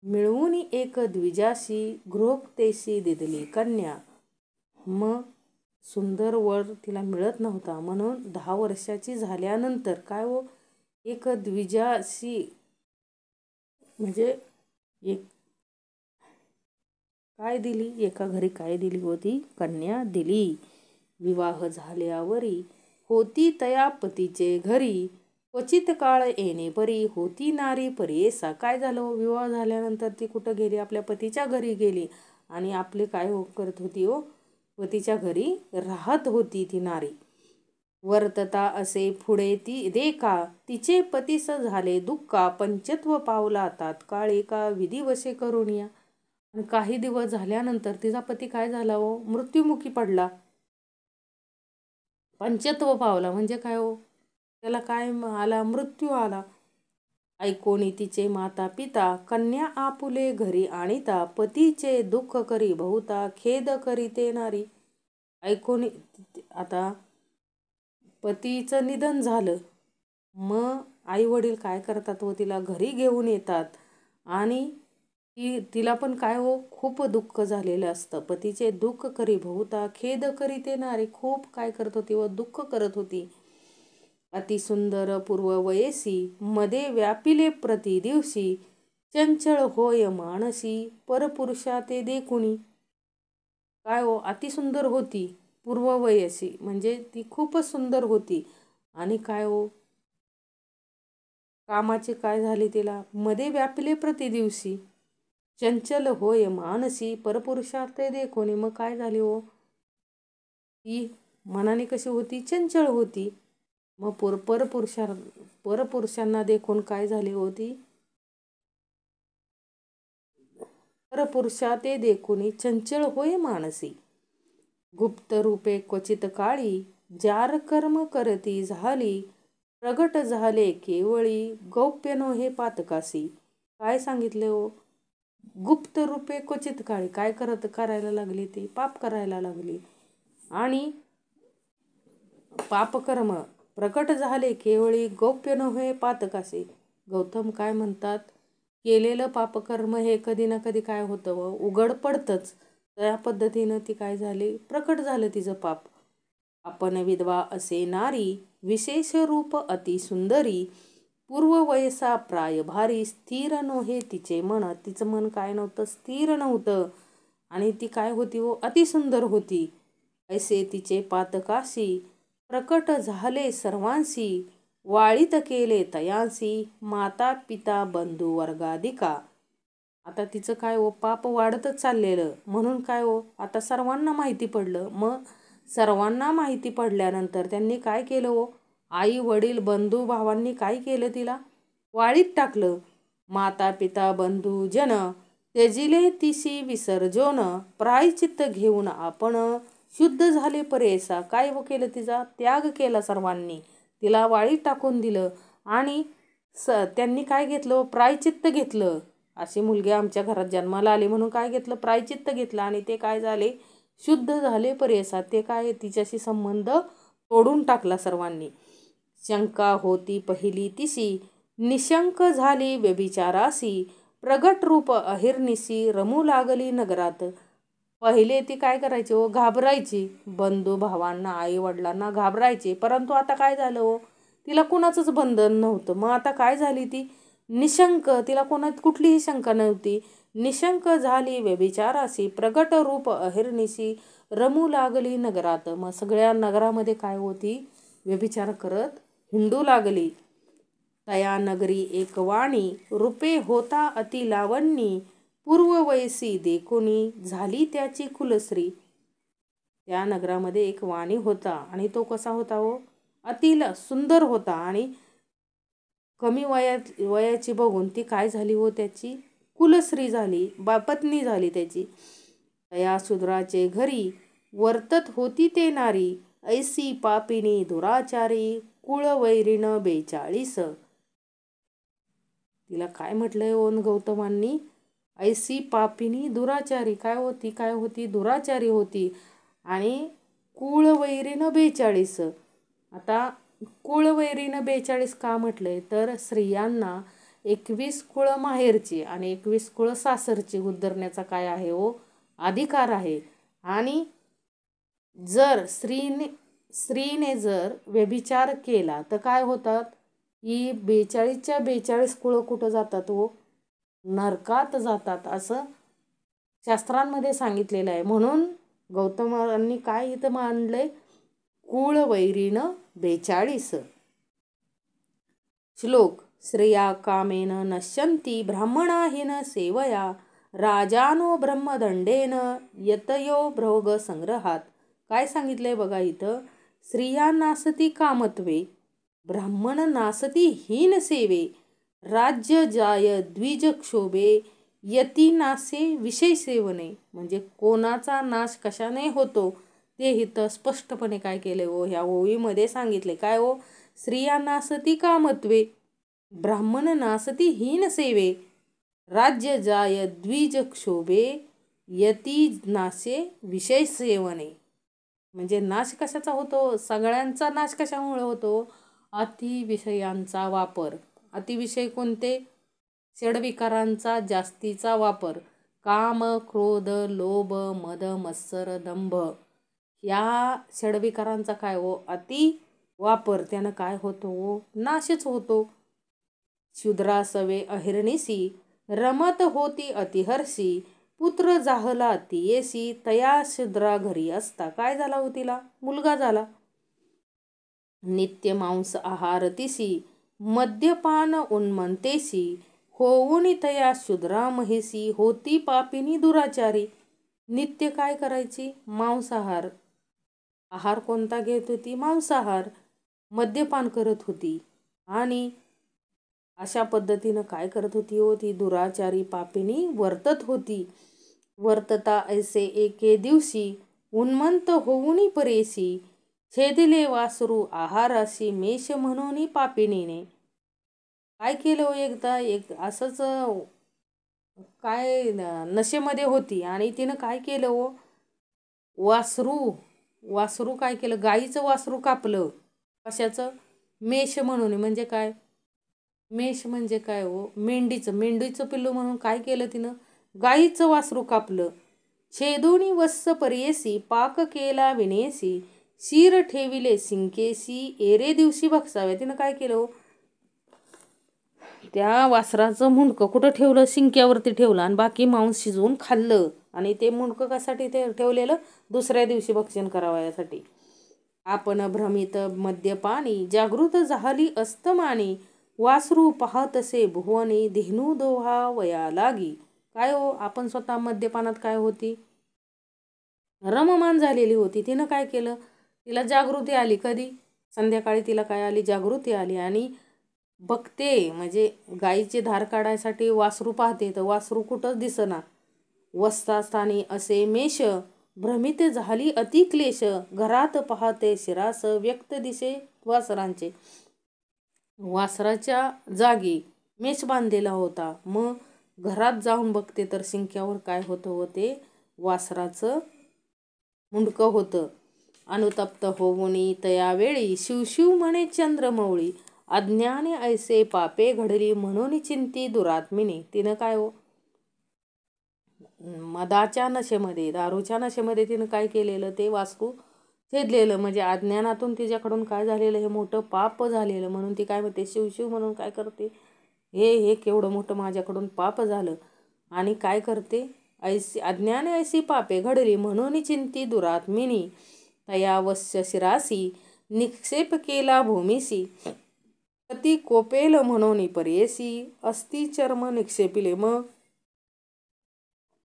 मिळवून एक द्विजाशी गृहोपतेशी दिदली कन्या. मग सुंदर वर तिला मिळत नव्हता म्हणून 10 वर्षाची झाल्यानंतर काय हो, एक द्विजाशी म्हणजे एक काय दिली, एका घरी काय दिली होती, कन्या दिली. विवाह झाल्यावरी होती तया पतीचे घरी, क्वचित काळ येणे परी होती नारी परेसा. काय झालं, विवाह झाल्यानंतर ती कुठं गेली, आपल्या पतीच्या घरी गेली. आणि आपले काय करत होती हो, पतीच्या घरी राहत होती ती नारी. वर्तता असे पुढे ती देखा, तिचे पतीस झाले दुःखा, पंचत्व पावला तात्काळी का विधिवशे करून या. आणि काही दिवस झाल्यानंतर तिचा पती काय झाला हो, मृत्युमुखी पडला. पंचत्व पावला म्हणजे काय हो, त्याला काय आला, मृत्यू आला. ऐकोनी तिचे माता पिता कन्या आपुले घरी आणिता, पतीचे दुःख करी बहुता खेद करीते नारी. ऐकोनी आता पतीचं निधन झालं, मग आई वडील काय करतात व तिला घरी घेऊन येतात. आणि तिला पण काय हो, खूप दुःख झालेलं असतं. पतीचे दुःख करी बहुता खेद करीते नारी, खूप काय करत होती व दुःख करत होती. अतिसुंदर पूर्व वयसी, मध्ये व्यापिले प्रति दिवशी, चंचळ होय मानसी परपुरुषा ते देखुनी. काय हो, अतिसुंदर होती पूर्व वयसी म्हणजे ती खूपच सुंदर होती. आणि काय हो, कामाचे काय झाले तिला, मध्ये व्यापिले प्रति दिवशी, चंचल होय मानसी परपुरुषार्थे देखोनी. मग काय झाली हो, ती मनाने कशी होती, चंचल होती. मग परपुरुषांना देखून काय झाली होती, परपुरुषा ते देखुनी चंचल होय मानसी. गुप्त रूपे क्वचित काळी, जार कर्म करती झाली, प्रगट झाले केवळी गौप्य नोहे पातकासी. काय सांगितले हो, गुप्त रूपे क्वचित काळी, काय करायला लागली, ती पाप करायला लागली. आणि पापकर्म प्रकट झाले केवळी गौप्य नव्हे पातकासे. गौतम काय म्हणतात, केलेलं पापकर्म हे कधी ना कधी काय होतं व उघड पडतंच. त्या पद्धतीनं ती काय झाली, प्रकट झालं तिचं पाप. आपण विधवा असे नारी, विशेष रूप अति सुंदरी, पूर्व वयसा प्राय भारी, स्थिर नोहे तिचे मन. तिचं मन काय नव्हतं, स्थिर नव्हतं. आणि ती काय होती व अतिसुंदर होती. ऐसे तिचे पातकाशी प्रकट झाले सर्वांशी, वाळीत केले तयांसी माता पिता बंधू वर्गाधिका. आता तिचं काय हो, पाप वाढतच चाललेलं. म्हणून काय हो, आता सर्वांना माहिती पडलं. मग सर्वांना माहिती पडल्यानंतर त्यांनी काय केलं हो, आई वडील बंधू भावांनी काय केलं, तिला वाळीत टाकलं. माता पिता बंधू जन त्यजिले तिशी विसर्जोन, प्रायचित्त घेऊन आपण शुद्ध झाले परेसा. काय व केलं, तिचा त्याग केला सर्वांनी, तिला वाळीत टाकून दिलं. आणि त्यांनी काय घेतलं, प्रायचित्त घेतलं. अशी मुलगी आमच्या घरात जन्माला आली म्हणून काय घेतलं, प्रायचित्त घेतलं आणि ते काय झाले, शुद्ध झाले परेसात. ते काय तिच्याशी संबंध तोडून टाकला सर्वांनी. शंका होती पहिली तिसी, निशंक झाली व्यभिचारासी, प्रगट रूप अहिर्निसी, रमू लागली नगरात. पहिले ती काय करायची हो, घाबरायची, बंधू भावांना आई वडिलांना घाबरायची. परंतु आता काय झालं हो, तिला कुणाचंच बंधन नव्हतं. मग आता काय झाली ती निशंक, तिला कुठलीही शंका नव्हती. निशंक झाली व्यभिचारासी, प्रगट रूप अहिर्निसी, रमू लागली नगरात. मग सगळ्या नगरामध्ये काय होती, व्यभिचार करत हिंडू लागली. तया नगरी एक वाणी, रूपे होता अति लावणी, पूर्ववयसी देखुनी, झाली त्याची कुलश्री. त्या नगरामध्ये एक वाणी होता आणि तो कसा होता हो, अति सुंदर होता आणि कमी वयाची बघून ती काय झाली हो, त्याची कुलश्री झाली, पत्नी झाली त्याची. तया शूद्राचे घरी वर्तत होती ते नारी, ऐसी पापिनी दुराचारी, कुळवैरीण 42. तिला काय म्हटलंय ओन गौतमांनी, ऐसी पापिनी दुराचारी. काय होती दुराचारी होती आणि कुळवैरीण 42. आता कुळवैरीण 42 का म्हटलंय, तर स्त्रियांना 21 कुळ माहेरची आणि 21 कुळ सासरची उद्धरण्याचा काय आहे हो, अधिकार आहे. आणि जर स्त्रीने जर व्यभिचार केला तर काय होतात, ही 42च्या 42 कुळं कुठं जातात हो, नरकात जातात, असं शास्त्रांमध्ये सांगितलेलं आहे. म्हणून गौतमांनी काय इथं मांडलंय, कुळवैरीण 42. श्लोक. श्रेया कामेन नश्यन्ति ब्राह्मणाहीन सेवया, राजानो ब्रह्मदंडेन यतयो भोग संग्रहात. काय सांगितलंय बघा इथं, स्त्रिया नासती कामत्वे, ब्राह्मण नासती हीन सेवे, राज्य जाय द्विज क्षोभे, यती नासे विषय सेवने. म्हणजे कोणाचा नाश कशाने होतो ते इथं स्पष्टपणे काय केले हो, ह्या ओळीमध्ये सांगितले. काय हो, स्त्रिया नासती कामत्वे, ब्राह्मण नासती हीन सेवे, राज्य जाय द्विज क्षोभे, यती नासे विषय सेवने. म्हणजे नाश कशाचा होतो, सगळ्यांचा नाश कशामुळे होतो, अतिविषयांचा वापर. अतिविषय कोणते, षड्विकारांचा जास्तीचा वापर, काम क्रोध लोभ मद मत्सर दंभ, या षड्विकारांचा काय हो, अति वापर, त्यानं काय होतो हो, नाशच होतो. शूद्रासवे अहिर्निसी, रमत होती अतिहर्षी, पुत्र जाहला तियेसी, तया शूद्रा घरी असता. काय झाला हो, तिला मुलगा झाला. नित्य मांस आहार तिसी, मद्यपान उन्मंतेसी, होऊन तया शूद्रा महेसी, होती पापिनी दुराचारी. नित्य काय करायची, मांसाहार, आहार कोणता घेत होती, मांसाहार, मद्यपान करत होती आणि अशा पद्धतीनं काय करत होती हो, ती दुराचारी पापिनी वर्तत होती. वर्तता ऐसे एके दिवशी, उन्मंत होऊनी परेसी, छेदिले वासरू आहाराशी, मेष म्हणून पापिनीने. काय केलं हो, एक असंच काय नशेमध्ये होती आणि तिनं काय केलं हो, वासरू काय केलं, गाईचं वासरू कापलं. कशाचं, मेष म्हणून. म्हणजे काय, मेष म्हणजे काय हो, मेंढीचं पिल्लू म्हणून काय केलं तिनं, गाईचं वासरू कापलं. छेदोनी वत्स पर्येसी, पाक केला विनेसी, शीर ठेविले सिंकेसी, एरे दिवशी भक्षावे. तिनं काय केलं हो, त्या वासराचं मुंडकं कुठं ठेवलं, शिंक्यावरती ठेवलं आणि बाकी मांस शिजवून खाल्लं. आणि ते मुंडकं कशासाठी ते ठेवलेलं, दुसऱ्या दिवशी भक्षण करावं यासाठी. आपण भ्रमित मद्यपानी, जागृत झाली अस्तमानी, वासरू पाहतसे भुवनी, धेनू दोहा वया लागी. काय हो, आपण स्वतः मद्यपानात काय होती, रममान झालेली होती. तिनं काय केलं, तिला जागृती आली. कधी, संध्याकाळी तिला काय आली, जागृती आली आणि बघते, म्हणजे गाईची धार काढायसाठी वासरू पाहते, तर वासरू कुठंच दिसना. वस्तास्थानी असे मेष, भ्रमित झाली अति क्लेश, घरात पाहते शिरास, व्यक्त दिसे वासरांचे. वासराच्या जागी मेष बांधलेला होता. मग घरात जाऊन बघते तर शिंक्यावर काय होतं व ते वासराचं मुंडकं होतं. अनुतप्त होऊनी तयावेळी शिवशिव म्हणे चंद्रमौळी, अज्ञाने ऐसे पापे घडली म्हणून चिंती दुरात्मिनी. तिनं काय हो मदाच्या नशेमध्ये, दारूच्या नशेमध्ये तिनं काय केलेलं, ते वासरू छेदलेलं. म्हणजे अज्ञानातून तिच्याकडून काय झालेलं, हे मोठं पाप झालेलं. म्हणून ती काय म्हणते, शिवशिव म्हणून काय करते, हे केवढं मोठं माझ्याकडून पाप झालं. आणि काय करते, ऐसी अज्ञाने ऐसी पापे घडली म्हणून चिंती दुरात्मिनी, तयावस्य शिरासी निक्षेप केला भूमीसी, ती कोपेल म्हणून परेसी अस्ति चर्म निक्षेपिले. मग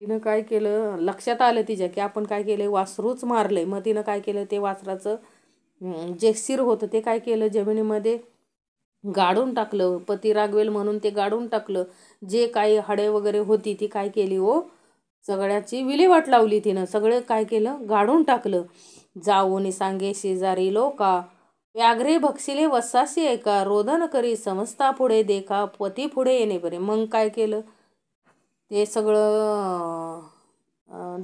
तिनं काय केलं, लक्षात आलं तिच्या की आपण काय केलं, वासरूच मारलंय. मग तिनं काय केलं, ते वासराचं जे शिर होतं ते काय केलं, जमिनीमध्ये गाडून टाकलं. पती रागवेल म्हणून ते गाडून टाकलं. जे काही हाडे वगैरे होती ती काय केली हो, सगळ्याची विल्हेवाट लावली तिनं. सगळं काय केलं, गाडून टाकलं. जाऊन सांगे शेजारी लोका, व्याघ्रे भक्षिले वसासी एका, रोदन करी समजता पुढे देखा, पती पुढे येणे बरे. मग काय केलं, ते सगळं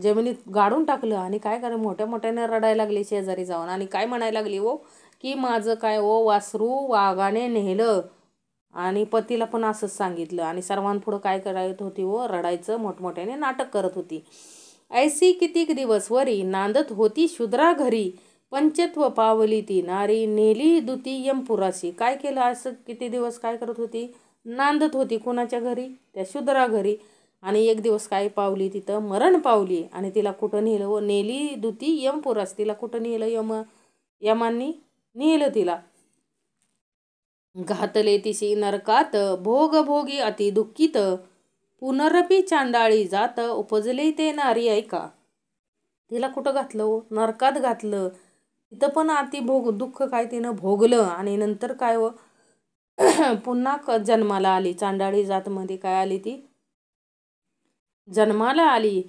जमिनीत गाडून टाकलं. आणि काय करा, मोठ्या मोठ्याने रडायला लागली शेजारी जाऊन. आणि काय म्हणायला लागली हो, की माझं काय हो वासरू वाघाने नेलं. आणि पतीला पण असंच सांगितलं. आणि सर्वांपुढं काय करायत होती हो, रडायचं, मोठमोठ्याने नाटक करत होती. ऐसी कितीक दिवस वरी नांदत होती शूद्रा घरी, पंचत्व पावली ती नारी नेली दुती यमपुराशी. काय केलं, असं किती दिवस काय करत होती, नांदत होती. कोणाच्या घरी, त्या शूद्रा घरी. आणि एक दिवस काय पावली, तिथं मरण पावली. आणि तिला कुठं नेलं व नेली दुती यमपुरास, तिला कुठं नेलं, यमांनी नेलं तिला. घातले तिशी नरकात भोग भोगी अति दुःखित, पुनरपी चांडाळी जात उपजले ते नारी ऐका. तिला कुठं घातलं हो, नरकात घातलं. तिथं पण अति दुःख काय तिनं भोगलं. आणि नंतर काय हो पुन्हा जन्माला आली. चांडाळी जातमध्ये काय आली, ती जन्माला आली.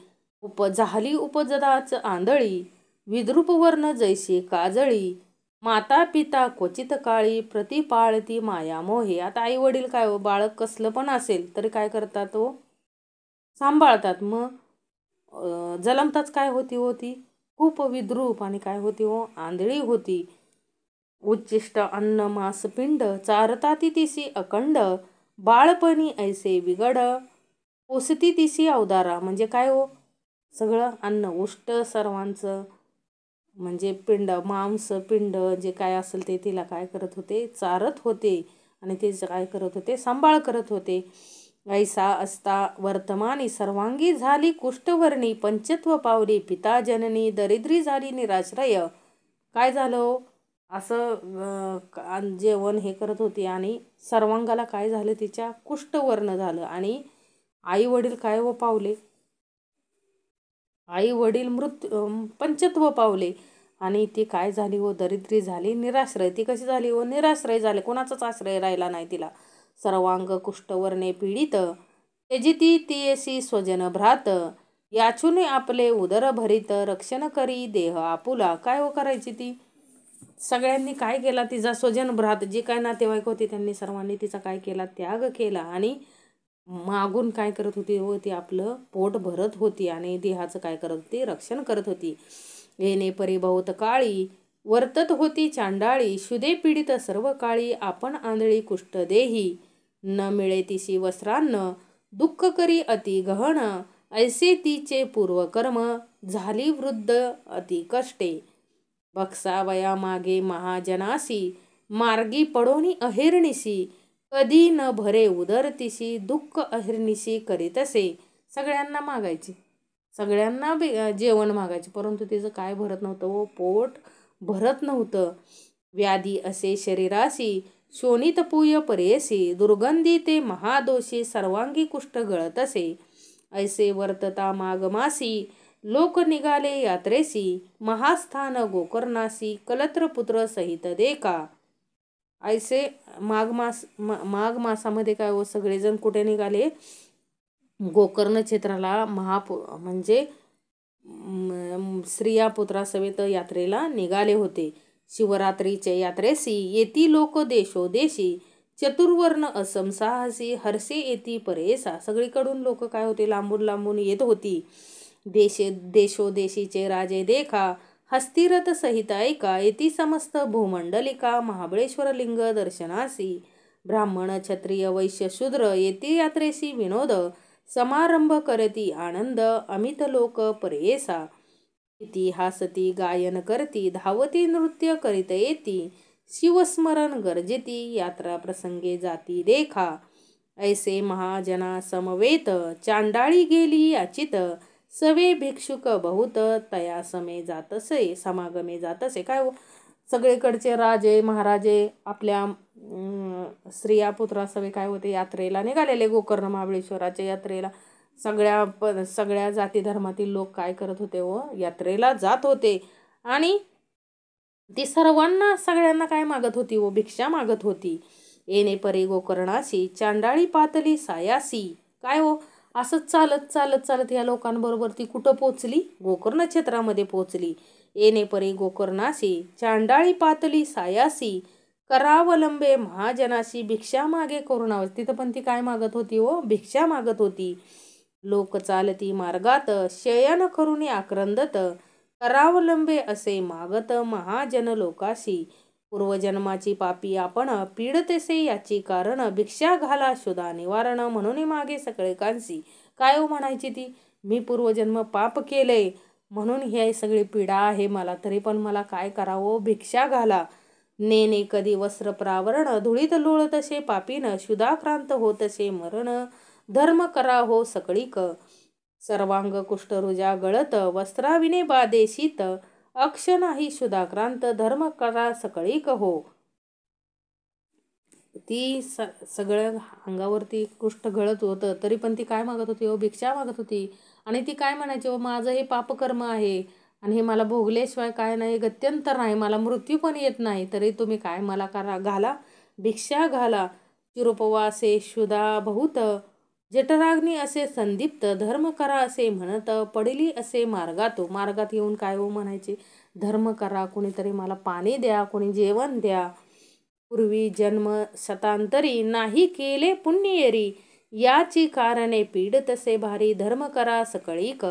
झाली उपजदाच आंधळी, विद्रूप वर्ण जैसी काजळी, माता पिता क्वचित काळी, प्रतिपाळती माया मोहे. आता आई वडील काय हो, बाळक कसलं पण असेल तरी काय करतात हो, सांभाळतात. मग जलमताच काय होती खूप विद्रूप आणि काय होती हो, आंधळी होती. उच्चिष्ट अन्न मास पिंड चारता ती तिसी अखंड, बाळपणी ऐसे बिगड पोसती तिसी अवदारा. म्हणजे काय हो, सगळं अन्न उष्ट सर्वांचं, म्हणजे पिंड मांस पिंड जे काय असेल ते तिला काय करत होते, चारत होते. आणि ते काय करत होते, सांभाळ करत होते. ऐसा असता वर्तमानी सर्वांगी झाली कुष्ठवर्णी, पंचत्व पावली पिता जननी, दरिद्री झाली निराश्रय. काय झालं, असं जेवण हे करत होती. आणि सर्वांगाला काय झालं, तिच्या कुष्ठवर्ण झालं. आणि आई वडील काय व पावले, आई वडील पंचत्व पावले. आणि ती काय झाली व दरिद्री झाली, निराश्रय. ती कशी झाली व निराश्रय झाले, कोणाचाच आश्रय राहिला नाही तिला. सर्वांग कुष्ठवर्णे पीडित, त्यजिती तियसी स्वजन भ्रात, याचुने आपले उदर भरित, रक्षण करी देह आपुला. काय हो करायची ती, सगळ्यांनी काय केला, तिचा स्वजन भ्रात जे काय नातेवाईक होते त्यांनी सर्वांनी तिचा काय केला, त्याग केला. आणि मागून काय करत होती व ती आपलं पोट भरत होती. आणि देहाचं काय करत होती, रक्षण करत होती. येणे परिभवत काळी वर्तत होती चांडाळी, शुदे पीडित सर्व काळी, आपण आंधळी कुष्ठ देही, न मिळे तिशी वस्त्रान्न, दुःख करी अति गहन, ऐसे तिचे पूर्वकर्म, झाली वृद्ध अति कष्टे. बक्सावया मागे महाजनासी, मार्गी पडोनी अहिर्निशी, कधी न भरे उदरतिशी, दुःख अहिर्निशी करीतसे. सगळ्यांना मागायची, सगळ्यांना जेवण मागायचे, परंतु तिचं काय भरत नव्हतं व पोट भरत नव्हतं. व्याधी असे शरीरासी, शोणित पूय परेसी, दुर्गंधी ते महादोषी, सर्वांगी कुष्ठ गळतसे. ऐसे वर्तता मागमासी, लोक निघाले यात्रेसी, महास्थान गोकर्णासी, कलत्रपुत्र सहित देखा. ऐसे माघ मासामध्ये काय हो, सगळेजण कुठे निघाले, गोकर्ण क्षेत्राला म्हणजे स्त्रिया पुत्रासमेत यात्रेला निघाले होते. शिवरात्रीच्या यात्रेसी येती लोक देशोदेशी, चतुर्वर्ण असम साहसी हरसे येती परेसा. सगळीकडून लोक काय होते, लांबून लांबून येत होती. देशोदेशीचे राजे देखा, हस्तिरथ सहित ऐका, येती समस्त भूमंडलिका. महाबळेश्वर लिंग दर्शनासी, ब्राह्मण क्षत्रिय वैश्य शूद्र येती यात्रेसी विनोद. समारंभ करती आनंद, अमित लोक परेसा. किती हासती गायन करती, धावती नृत्य करीत येती. शिवस्मरण गरजेती, यात्रा प्रसंगे जाती देखा. ऐसे महाजना समवेत, चांडाळी गेली याचित. सवे भिक्षुक बहुत, तया समागमे जातसे. काय हो, सगळीकडचे राजे महाराजे आपल्या स्त्रिया पुत्रा सगळे काय होते, यात्रेला निघालेले. गोकर्ण महाबळेश्वराच्या यात्रेला सगळ्या जाती धर्मातील लोक काय करत होते व यात्रेला जात होते. आणि ती सगळ्यांना काय मागत होती व भिक्षा मागत होती. येणे परी गोकर्णाशी, चांडाळी पातली सायासी. काय हो, असं चालत चालत चालत या लोकांबरोबर ती कुठं पोचली, गोकर्ण क्षेत्रामध्ये पोचली. येणे परी गोकर्णाशी, चांडाळी पातली सायासी. करावलंबे महाजनाशी, भिक्षा मागे करुणावश. तिथं पण ती काय मागत होती व भिक्षा मागत होती. लोक चालती मार्गात, शयन करुणी आक्रंदत. करावलंबे असे मागत महाजन लोकाशी. पूर्वजन्माची पापी आपण, पीडतेसे याची कारण. भिक्षा घाला शुदा निवारण, म्हणून मागे सगळे कांसी. काय हो म्हणायची ती, मी पूर्वजन्म पाप केले म्हणून ही सगळी पीडा आहे मला, तरी पण मला काय करावं, भिक्षा घाला. नेने कधी वस्त्र प्रावरण, धुळीत लोळतसे पापीन. शुदाक्रांत होतसे मरण, धर्म करा हो सकळीक. सर्वांग कुष्ठरुजा गळत, वस्त्राविने बाधे शीत. अक्ष नाही शुदाक्रांत, धर्म करा सकळीक हो. ती सगळं अंगावरती कुष्ठ गळत होतं, तरी पण ती काय मागत होती, भिक्षा मागत होती. आणि ती काय म्हणायची, माझं हे पापकर्म आहे आणि हे मला भोगल्याशिवाय काय नाही, गत्यंतर नाही, मला मृत्यू पण येत नाही, तरी तुम्ही काय मला करा, घाला भिक्षा घाला. चिरोपवासे शुदा बहुत, जठराग्नी असे संदीप्त. धर्म करा असे म्हणत, पडली असे मार्गात येऊन काय हो म्हणायचे, धर्म करा, कोणीतरी मला पाणी द्या, कोणी जेवण द्या. पूर्वी जन्म शतांतरी, नाही केले पुण्येरी. याची कारणे पीडतसे भारी, धर्म करा सकळीक.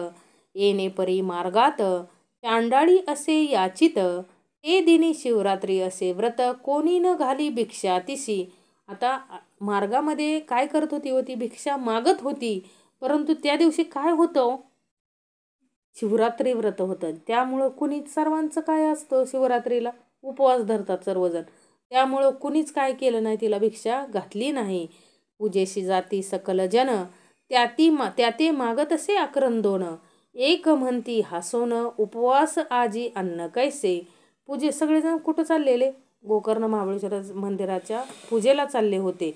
येणे परी मार्गात, चांडाळी असे याचित. ते दिनी शिवरात्री असे व्रत, कोणी न घाली भिक्षा तिसी. आता मार्गामध्ये काय करत होती, ती भिक्षा मागत होती. परंतु त्या दिवशी काय होतं, शिवरात्री व्रत होतं. त्यामुळं कुणीच, सर्वांचं काय असतं, शिवरात्रीला उपवास धरतात सर्वजण. त्यामुळं कुणीच काय केलं नाही, तिला भिक्षा घातली नाही. पूजेशी जाती सकल जन, त्याते मागत असे आक्रंदोन. एक म्हणती हसोन, उपवास आजी अन्न कैसे. सगळेजण कुठं चाललेले, गोकर्ण महाबळेश्वर मंदिराच्या पूजेला चालले होते.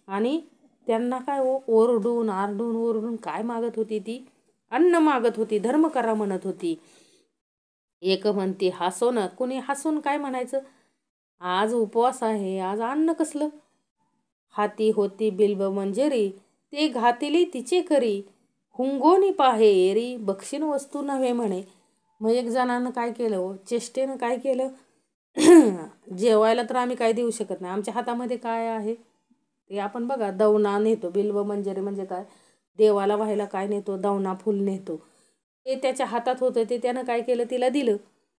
आणि त्यांना काय ओरडून ओरडून काय मागत होती, ती अन्न मागत होती, धर्म करा म्हणत होती. एक म्हणती हसोन, कुणी हसून काय म्हणायचं, आज उपवास आहे, आज अन्न कसलं. हाती होती बिल्व मंजरी, ते घातिली तिचे करी. हुंगोनी पाहे एरी, बक्षीण वस्तू नव्हे म्हणे. मग एक जणानं काय केलं, चेष्टेनं काय केलं, जेवायला तर आम्ही काय देऊ शकत नाही, आमच्या हातामध्ये काय आहे ते आपण बघा, दवना नेतो. बिल्व मंजरी म्हणजे काय, देवाला व्हायला काय नेतो, दवना फुल नेतो. ते त्याच्या हातात होतं, ते त्यानं काय केलं, तिला दिलं.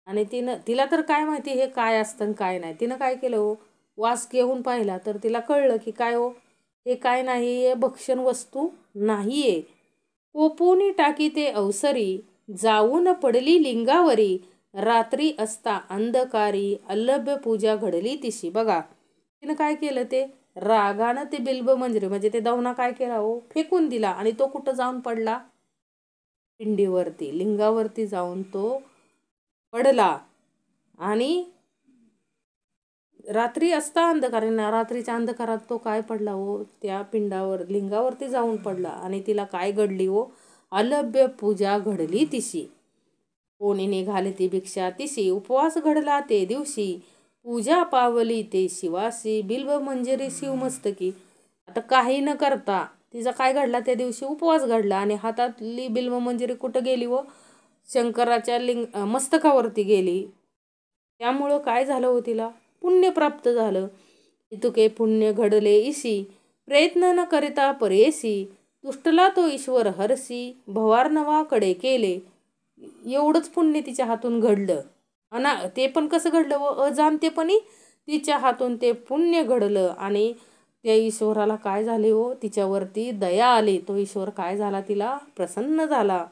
आणि तिला तर काय माहिती हे काय असतं काय नाही. तिनं काय केलं, वास घेऊन पाहिला, तर तिला कळलं की काय हे काय नाही, हे भक्षण वस्तू नाहीये. कोपोनी टाकी ते अवसरी, जाऊन पडली लिंगावरी. रात्री असता अंधकारी, अलभ्य पूजा घडली तिशी. बघा तिनं काय केलं, ते रागानं ते बिल्ब मंजरी म्हणजे ते दवना काय केला, फेकून दिला. आणि तो कुठं जाऊन पडला, पिंडीवरती, लिंगावरती जाऊन तो पडला. आणि रात्री असता अंधकाराने, रात्रीच्या अंधकारात तो काय पडला, त्या पिंडावर, लिंगावरती जाऊन पडला. आणि तिला काय घडली, अलभ्य पूजा घडली तिशी. कोणी निघाली ती भिक्षा तिशी, उपवास घडला ते दिवशी. पूजा पावली ते शिवासी, बिल्व मंजरी शिवमस्तकी. आता काही न करता तिचा काय घडला, त्या दिवशी उपवास घडला. आणि हातातली बिल्व मंजरी कुठं गेली, शंकराच्या मस्तकावरती गेली. त्यामुळं काय झालं, तिला पुण्य प्राप्त झालं. इतुके पुण्य घडले इसी, प्रयत्न न करिता परेसी, तुष्टला तो ईश्वर हरसी, भवार्णवाकडे केले. एवढंच पुण्य तिच्या हातून घडलं. ते पण कसं घडलं व अजाणतेपणी तिच्या हातून ते पुण्य घडलं आणि त्या ईश्वराला काय झाले हो, तिच्यावरती दया आली. तो ईश्वर काय झाला, तिला प्रसन्न झाला.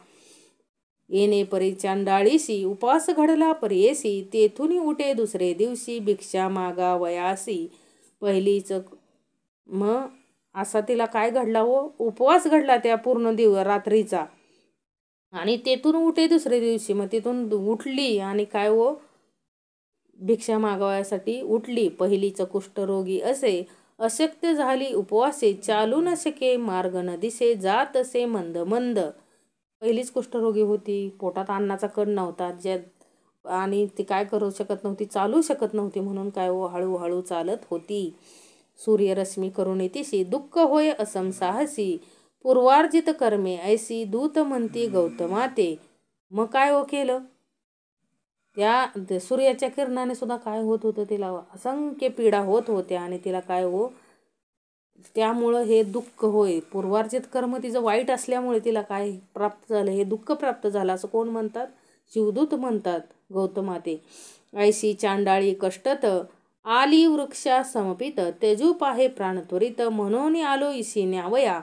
येणे परी चांडाळीसी, उपवास घडला परेसी, तेथून उठे दुसरे दिवशी, भिक्षा मागावयासी. पहिलीच मग असा तिला काय घडला हो, उपवास घडला त्या पूर्ण रात्रीचा. आणि तेथून उठे दुसऱ्या दिवशी, मग तिथून उठली आणि काय हो, भिक्षा मागवायसाठी उठली. पहिलीच कुष्ठरोगी असे, अशक्य झाली उपवासे, चालू न शके मार्ग न दिसे, जात असे मंद मंद. पहिलीच कुष्ठरोगी होती, पोटात अन्नाचा कण नव्हता आणि ती काय करू शकत नव्हती, चालू शकत नव्हती. म्हणून काय हो, हळूहळू चालत होती. सूर्यरश्मी करुणी तिशी, दुःख होय असम साहसी, पूर्वार्जित कर्मे ऐसी, दूत म्हणती गौतमाते. मग काय हो केलं, त्या सूर्याच्या किरणाने सुद्धा काय होत होतं, तिला असंख्य पीडा होत होत्या. आणि तिला काय हो, त्यामुळं हे दुःख होय, पूर्वार्जित कर्म तिचं वाईट असल्यामुळे तिला काय प्राप्त झालं, हे दुःख प्राप्त झालं असं कोण म्हणतात, शिवदूत म्हणतात, गौतमाते. ऐशी चांडाळी कष्टत, आली वृक्षा समपित, तेजू पाहे प्राण त्वरित, म्हणून आलो इशी न्यावया.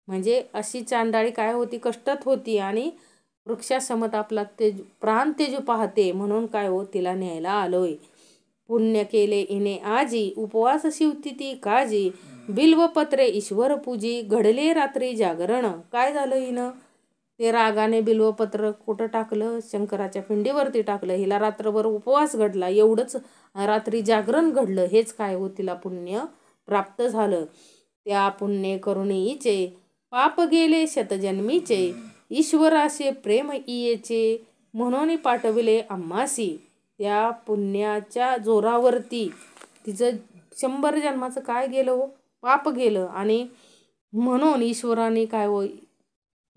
म्हणजे अशी चांडाळी काय होती, कष्टात होती आणि वृक्षासमत आपला प्राण तेजू पाहते, म्हणून काय हो, तिला न्यायला आलोय. पुण्य केले इने आजी, उपवास शिवती ती काजी, बिल्वपत्रे ईश्वर पूजी, घडले रात्री जागरण. काय झालं हिनं, ते रागाने बिल्वपत्र कुठं टाकलं, शंकराच्या पिंडीवरती टाकलं. हिला रात्रभर उपवास घडला, एवढंच रात्री जागरण घडलं. हेच काय हो, तिला पुण्य प्राप्त झालं. त्या पुण्य करुणीचे पाप गेले शतजन्मीचे, ईश्वराचे प्रेम इयेचे, म्हणून पाठविले आम्हासी. त्या पुण्याच्या जोरावरती तिचं 100 जन्माचं काय गेलं हो, पाप गेलं. आणि म्हणून ईश्वराने काय हो,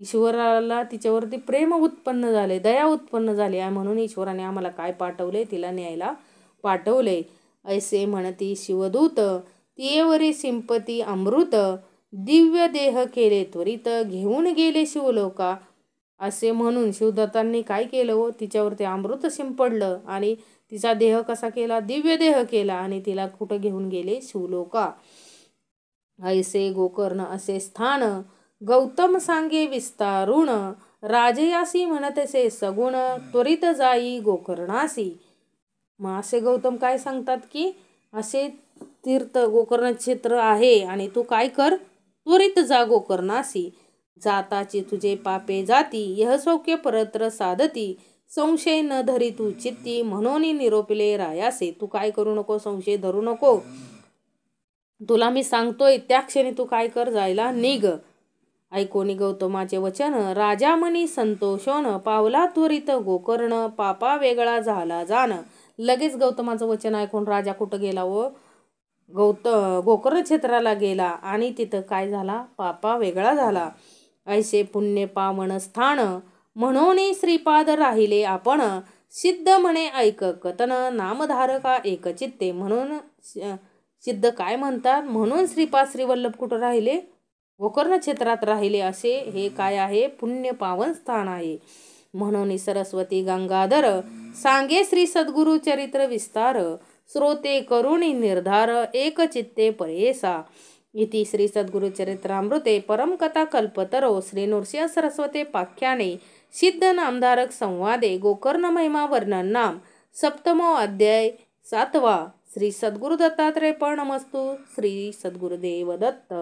ईश्वराला तिच्यावरती प्रेम उत्पन्न झाले, दया उत्पन्न झाली. आणि म्हणून ईश्वराने आम्हाला काय पाठवले, तिला न्यायला पाठवले. ऐसे म्हणती शिवदूत, तियेवरी सिंपती अमृत, दिव्य देह केले त्वरित, घेऊन गेले शिवलोका. असे म्हणून शिवदत्तांनी काय केलं हो, तिच्यावरती अमृत शिंपडलं आणि तिचा देह कसा केला, दिव्य देह केला आणि तिला कुठं घेऊन गेले, शिवलोका. ऐसे गोकर्ण असे स्थान, गौतम सांगे विस्तारुण, राजयासी म्हणतसे सगुण, त्वरित जाई गोकर्णासी. मग असे गौतम काय सांगतात की असे तीर्थ गोकर्ण क्षेत्र आहे आणि तू काय कर, त्वरित जा गोकर्णासी. जाताची तुझे पापे जाती, यह सौख्य परत्र साधती, संशय न धरी तू चित्ती, म्हणून निरोपिले रायासे. तू काय करू नको, संशय धरू नको, तुला मी सांगतोय त्या क्षणी तू काय कर, जायला निघ. ऐकोनी गौतमाचे वचन, राजा मनी संतोषोन, पावला त्वरित गोकर्ण, पापा वेगळा झाला जाण. लगेच गौतमाचं वचन ऐकून राजा कुठं गेला व गोकर्ण क्षेत्राला गेला आणि तिथं काय झाला, पापा वेगळा झाला. ऐसे पुण्य पावन स्थान, म्हणून श्रीपाद राहिले आपण, सिद्ध म्हणे ऐक कथन, नामधारका एक चित्ते. म्हणून सिद्ध काय म्हणतात, म्हणून श्रीपाद श्रीवल्लभ कुठं राहिले, गोकर्ण क्षेत्रात राहिले. असे हे काय आहे, पुण्य पावन स्थान आहे. म्हणून सरस्वती गंगाधर, सांगे श्री सद्गुरु चरित्र विस्तार, श्रोते करुणी निर्धार, एक चित्ते परेसा. इति श्री सद्गुरु चरित्रामृते परमकथा कल्पतरो, श्री नृसिंह सरस्वते पाख्याने, सिद्ध नामधारक संवादे, गोकर्ण महिमा वर्णन नाम, 7मो अध्याय 7वा. श्री सद्गुरु दत्तात्रय नमस्तु. श्री सद्गुरुदेव दत्त.